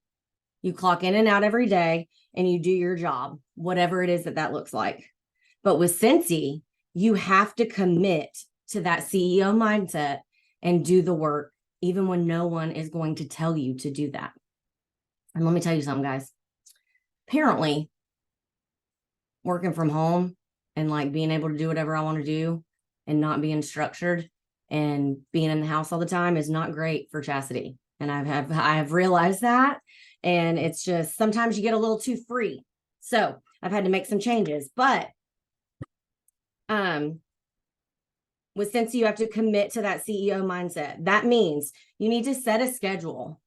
[SPEAKER 4] You clock in and out every day, and you do your job, whatever it is that looks like. But with Scentsy, you have to commit to that CEO mindset and do the work, even when no one is going to tell you to do that. And let me tell you something, guys. Apparently, working from home and like being able to do whatever I want to do and not being structured and being in the house all the time is not great for Chastity. And I have realized that. And it's just sometimes you get a little too free. So I've had to make some changes. But with Scentsy, you have to commit to that CEO mindset. That means you need to set a schedule.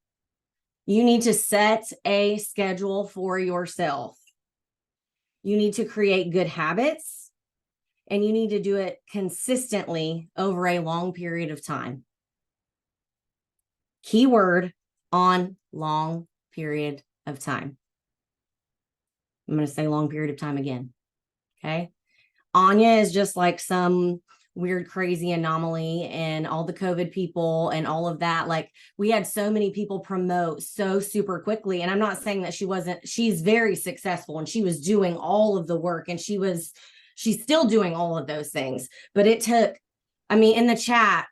[SPEAKER 4] You need to set a schedule for yourself. You need to create good habits, and you need to do it consistently over a long period of time. Keyword on long period of time. I'm going to say long period of time again. Okay. Anya is just like some weird, crazy anomaly, and all the COVID people and all of that. Like, we had so many people promote so super quickly. And I'm not saying that she's very successful, and she was doing all of the work, and she's still doing all of those things. But it took, in the chat,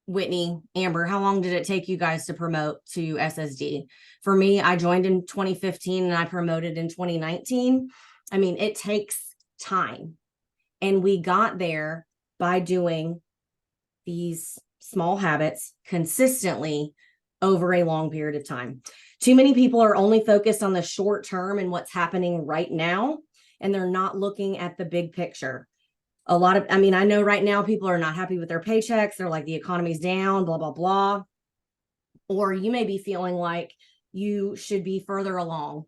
[SPEAKER 4] Whitney, Amber, how long did it take you guys to promote to SSD? For me, I joined in 2015 and I promoted in 2019. It takes time. And we got there by doing these small habits consistently over a long period of time. Too many people are only focused on the short term and what's happening right now, and they're not looking at the big picture. I know right now people are not happy with their paychecks. They're like, the economy's down, blah, blah, blah. Or you may be feeling like you should be further along,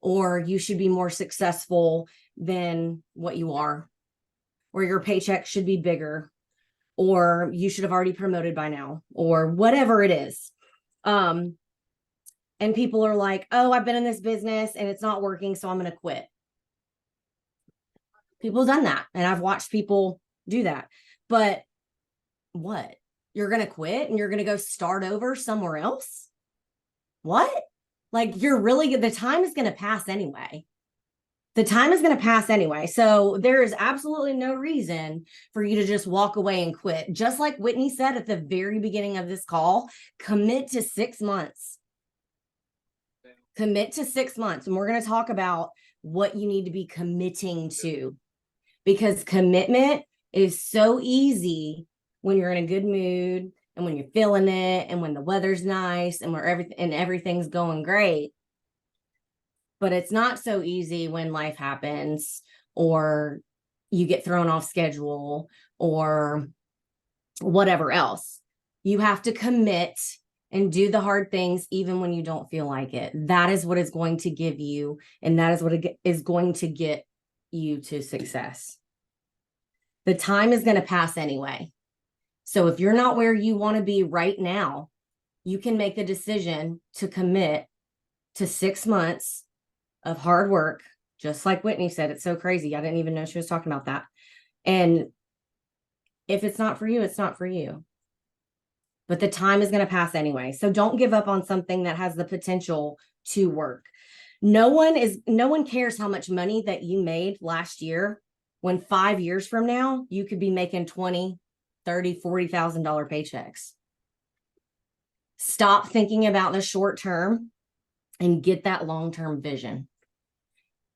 [SPEAKER 4] or you should be more successful than what you are, or your paycheck should be bigger, or you should have already promoted by now, or whatever it is. and people are like, oh, I've been in this business and it's not working, so I'm going to quit. People have done that, and I've watched people do that. But what? You're going to quit and you're going to go start over somewhere else? What? Like, the time is going to pass anyway. The time is going to pass anyway. So there is absolutely no reason for you to just walk away and quit. Just like Whitney said at the very beginning of this call, commit to 6 months. Commit to 6 months. And we're going to talk about what you need to be committing to, because commitment is so easy when you're in a good mood and when you're feeling it and when the weather's nice and everything's going great. But it's not so easy when life happens or you get thrown off schedule or whatever else. You have to commit and do the hard things even when you don't feel like it. That is what is going to give you, and that is what is going to get you to success. The time is going to pass anyway. So if you're not where you want to be right now, you can make the decision to commit to 6 months of hard work, just like Whitney said. It's so crazy. I didn't even know she was talking about that. And if it's not for you, it's not for you. But the time is going to pass anyway. So don't give up on something that has the potential to work. No one cares how much money that you made last year when 5 years from now, you could be making $20,000, $30,000, $40,000 paychecks. Stop thinking about the short term and get that long-term vision.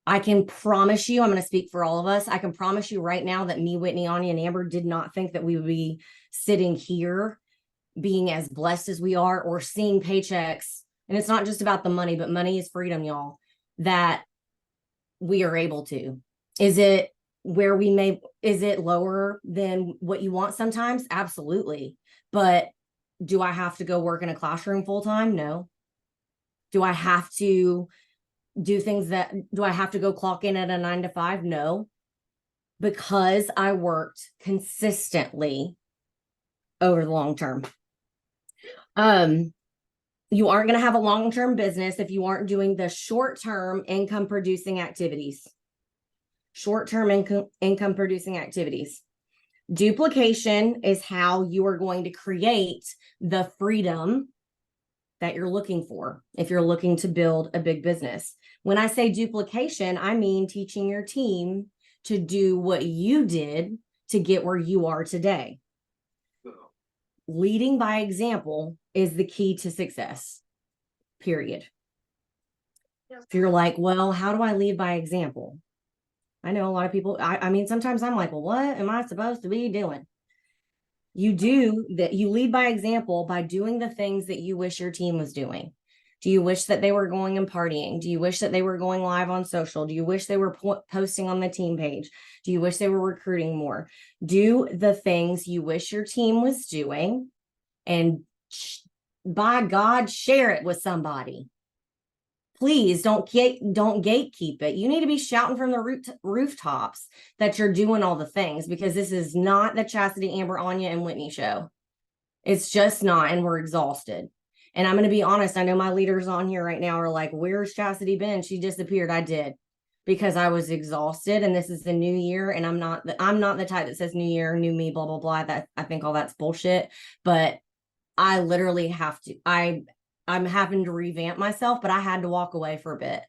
[SPEAKER 4] I can promise you, I'm going to speak for all of us. I can promise you right now that me, Whitney, Anya, and Amber did not think that we would be sitting here being as blessed as we are, or seeing paychecks. And it's not just about the money, but money is freedom, y'all, that we are able to. Is it lower than what you want sometimes? Absolutely. But do I have to go work in a classroom full time? No. Do I have to do I have to go clock in at a 9 to 5? No, because I worked consistently over the long term. You aren't going to have a long-term business if you aren't doing the short-term income producing activities. Short-term income producing activities. Duplication is how you are going to create the freedom that you're looking for if you're looking to build a big business. When I say duplication, I mean teaching your team to do what you did to get where you are today. Leading by example is the key to success, period. If you're like, well, how do I lead by example? I know a lot of people, I mean, sometimes I'm like, well, what am I supposed to be doing? You lead by example by doing the things that you wish your team was doing. Do you wish that they were going and partying? Do you wish that they were going live on social? Do you wish they were posting on the team page? Do you wish they were recruiting more? Do the things you wish your team was doing, and by God, share it with somebody. Please don't gatekeep it. You need to be shouting from the rooftops that you're doing all the things, because this is not the Chastity, Amber, Anya, and Whitney show. It's just not, and we're exhausted. And I'm going to be honest, I know my leaders on here right now are like, where's Chastity been? She disappeared. I did, because I was exhausted, and this is the new year, and I'm not the type that says new year, new me, blah, blah, blah. That I think all that's bullshit, but I literally have to, I'm having to revamp myself, but I had to walk away for a bit,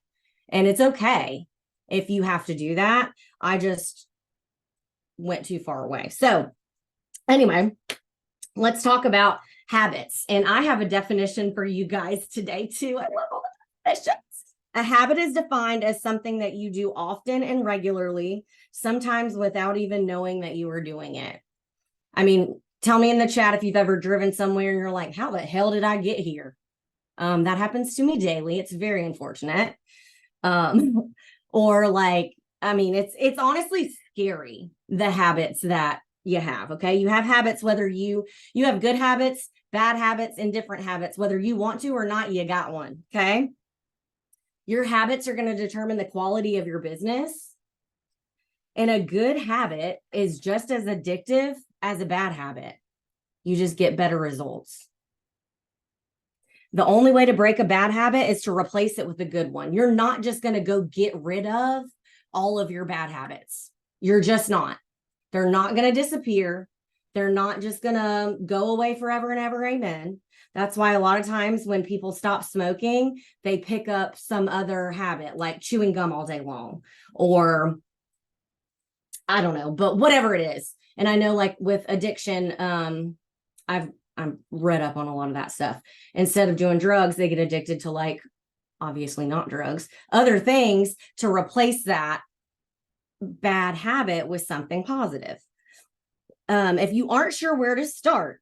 [SPEAKER 4] and it's okay if you have to do that. I just went too far away. So anyway, let's talk about habits. And I have a definition for you guys today too. I love all the definitions. A habit is defined as something that you do often and regularly, sometimes without even knowing that you are doing it. I mean, tell me in the chat if you've ever driven somewhere and you're like, how the hell did I get here? That happens to me daily. It's very unfortunate. Or like, I mean, it's honestly scary, the habits that you have. Okay. You have habits, whether you have good habits, bad habits, indifferent habits, whether you want to or not, you got one. Okay. Your habits are going to determine the quality of your business. And a good habit is just as addictive as a bad habit. You just get better results. The only way to break a bad habit is to replace it with a good one. You're not just going to go get rid of all of your bad habits. You're just not. They're not going to disappear. They're not just going to go away forever and ever. Amen. That's why a lot of times when people stop smoking, they pick up some other habit like chewing gum all day long, or I don't know, but whatever it is. And I know like with addiction, I'm read up on a lot of that stuff. Instead of doing drugs, they get addicted to, like, obviously not drugs, other things to replace that bad habit with something positive. If you aren't sure where to start,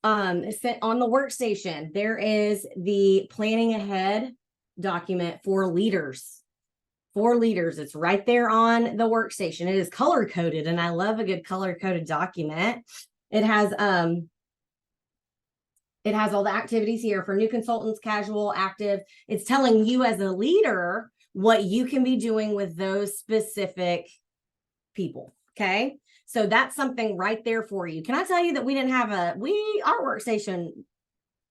[SPEAKER 4] on the workstation, there is the planning ahead document for leaders. For leaders, it's right there on the workstation. It is color coded, and I love a good color coded document. It has all the activities here for new consultants, casual, active. It's telling you as a leader what you can be doing with those specific people. Okay. So that's something right there for you. Can I tell you that we didn't have our workstation,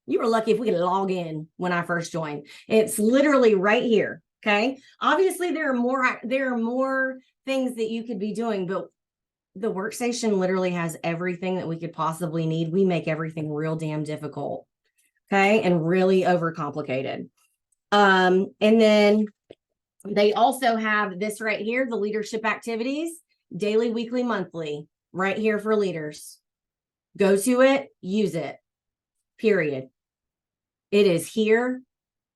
[SPEAKER 4] you were lucky if we could log in when I first joined. It's literally right here. Okay. Obviously there are more things that you could be doing, but the workstation literally has everything that we could possibly need. We make everything real damn difficult. Okay. And really overcomplicated. And then they also have this right here, the leadership activities, daily, weekly, monthly, right here for leaders. Go to it, use it, period. It is here,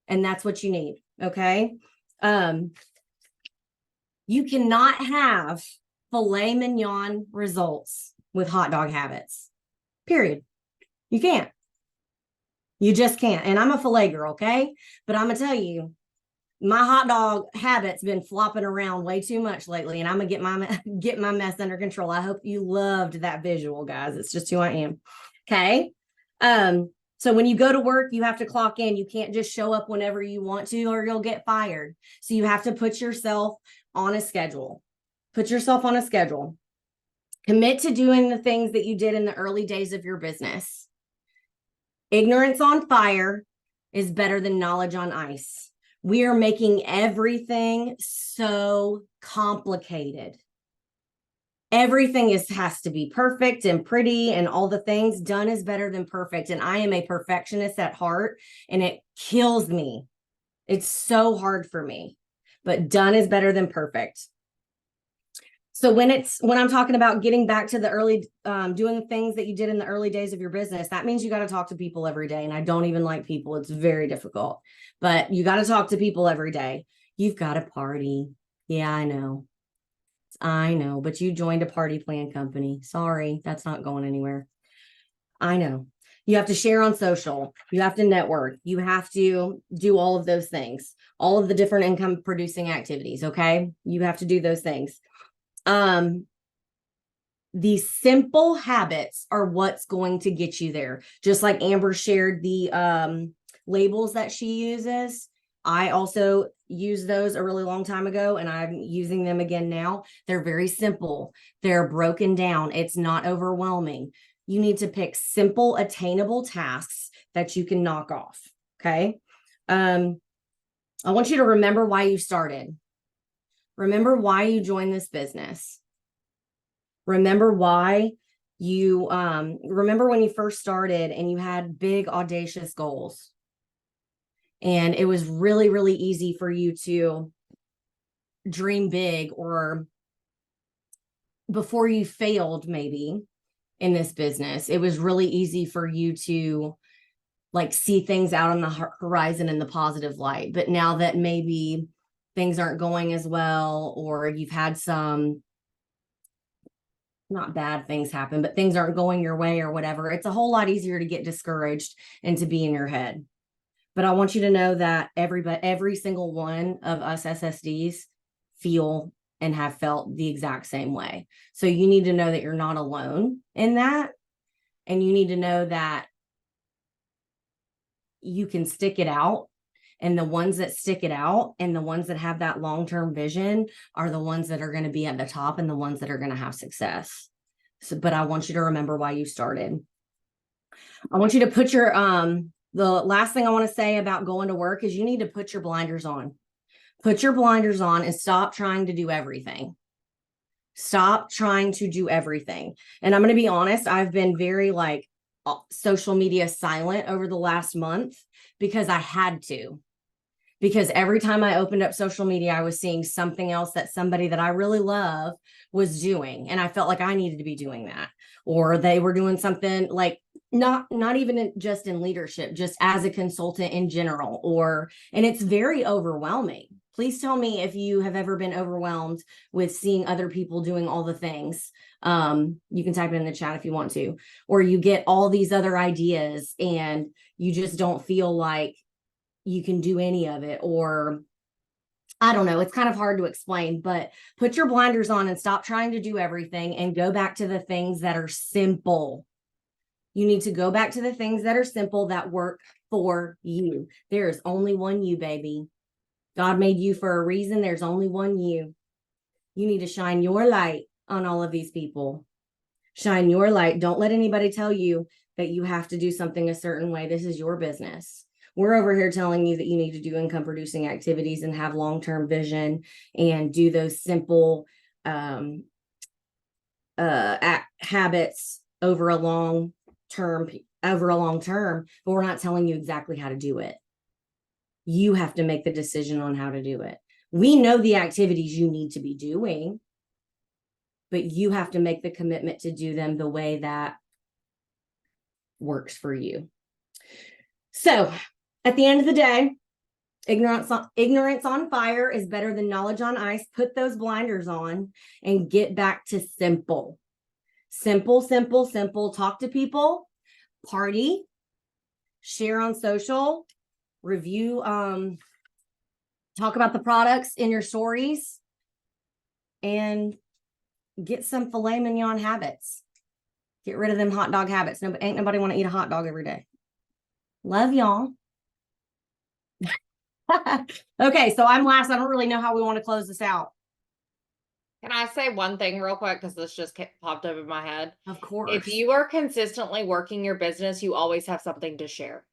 [SPEAKER 4] and that's what you need. Okay. You cannot have filet mignon results with hot dog habits, period. You can't. You just can't. And I'm a filet girl, okay? But I'm gonna tell you, my hot dog habit's been flopping around way too much lately, and I'm gonna get my mess under control. I hope you loved that visual, guys. It's just who I am. Okay. So when you go to work, you have to clock in. You can't just show up whenever you want to, or you'll get fired. So you have to put yourself on a schedule. Put yourself on a schedule. Commit to doing the things that you did in the early days of your business. Ignorance on fire is better than knowledge on ice. We are making everything so complicated. Everything has to be perfect and pretty, and all the things. Done is better than perfect. And I am a perfectionist at heart, and it kills me. It's so hard for me, but done is better than perfect. So when I'm talking about getting back to the early, doing the things that you did in the early days of your business, that means you got to talk to people every day. And I don't even like people. It's very difficult, but you got to talk to people every day. You've got a party. Yeah, I know, but you joined a party plan company. Sorry, that's not going anywhere. I know. You have to share on social. You have to network. You have to do all of those things, all of the different income producing activities. Okay. You have to do those things. These simple habits are what's going to get you there. Just like Amber shared the labels that she uses. I also used those a really long time ago, and I'm using them again now. They're very simple. They're broken down. It's not overwhelming. You need to pick simple, attainable tasks that you can knock off. Okay. I want you to remember why you started. Remember why you joined this business. Remember why you, remember when you first started and you had big, audacious goals. And it was really, really easy for you to dream big, or before you failed, maybe in this business, it was really easy for you to like see things out on the horizon in the positive light. But now that maybe things aren't going as well, or you've had some not bad things happen, but things aren't going your way or whatever, it's a whole lot easier to get discouraged and to be in your head. But I want you to know that every single one of us SSDs feel and have felt the exact same way. So you need to know that you're not alone in that. And you need to know that you can stick it out. And the ones that stick it out and the ones that have that long-term vision are the ones that are going to be at the top and the ones that are going to have success. So, but I want you to remember why you started. I want you to put your The last thing I want to say about going to work is you need to put your blinders on. Put your blinders on and stop trying to do everything. Stop trying to do everything. And I'm going to be honest, I've been very social media silent over the last month because I had to. Because every time I opened up social media, I was seeing something else that somebody that I really love was doing. And I felt like I needed to be doing that. Or they were doing something like not even just in leadership, just as a consultant in general. And it's very overwhelming. Please tell me if you have ever been overwhelmed with seeing other people doing all the things. You can type it in the chat if you want to, or you get all these other ideas and you just don't feel like you can do any of it, or I don't know. It's kind of hard to explain, but put your blinders on and stop trying to do everything and go back to the things that are simple. You need to go back to the things that are simple that work for you. There is only one you, baby. God made you for a reason. There's only one you. You need to shine your light on all of these people. Shine your light. Don't let anybody tell you that you have to do something a certain way. This is your business. We're over here telling you that you need to do income producing activities and have long-term vision and do those simple habits over a long term, but we're not telling you exactly how to do it. You have to make the decision on how to do it. We know the activities you need to be doing, but you have to make the commitment to do them the way that works for you. So at the end of the day, ignorance on fire is better than knowledge on ice. Put those blinders on and get back to simple. Simple, simple, simple. Talk to people, party, share on social, review, talk about the products in your stories, and get some filet mignon habits. Get rid of them hot dog habits. Ain't nobody want to eat a hot dog every day. Love y'all. Okay, so I'm last. I don't really know how we want to close this out.
[SPEAKER 1] Can I say one thing real quick? Because this just popped up in my head.
[SPEAKER 4] Of course.
[SPEAKER 1] If you are consistently working your business, you always have something to share.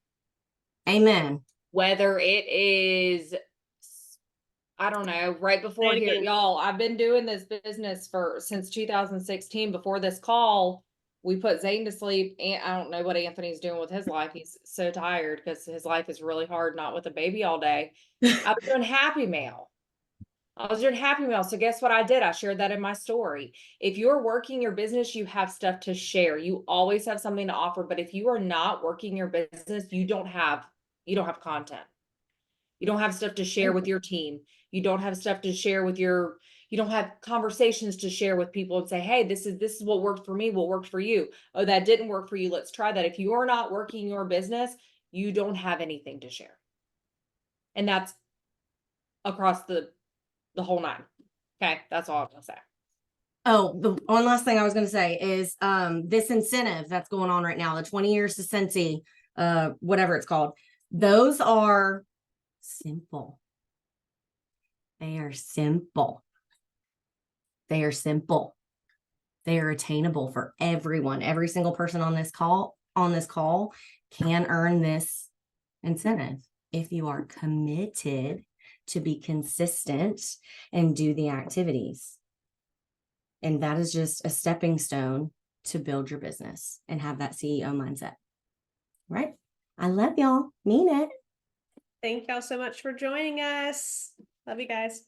[SPEAKER 4] Amen.
[SPEAKER 1] Whether it is, I don't know, right before
[SPEAKER 3] Say it
[SPEAKER 1] here,
[SPEAKER 3] again.
[SPEAKER 1] y'all, I've been doing this business since 2016. Before this call, we put Zane to sleep, and I don't know what Anthony's doing with his life. He's so tired because his life is really hard, not with a baby all day. I was doing Happy Mail. So guess what I did? I shared that in my story. If you're working your business, you have stuff to share. You always have something to offer. But if you are not working your business, you don't have content. You don't have stuff to share with your team. You don't have stuff to share with you don't have conversations to share with people and say, hey, this is what worked for me, what worked for you. Oh, that didn't work for you. Let's try that. If you are not working your business, you don't have anything to share. And that's across the whole nine. Okay, that's all I'm gonna say.
[SPEAKER 4] Oh, the one last thing I was going to say is this incentive that's going on right now, the 20 years to Scentsy, whatever it's called. Those are simple. They are simple. They are simple. They are attainable for everyone. Every single person on this call can earn this incentive if you are committed to be consistent and do the activities. And that is just a stepping stone to build your business and have that CEO mindset. Right? I love y'all. Mean it.
[SPEAKER 3] Thank y'all so much for joining us. Love you guys.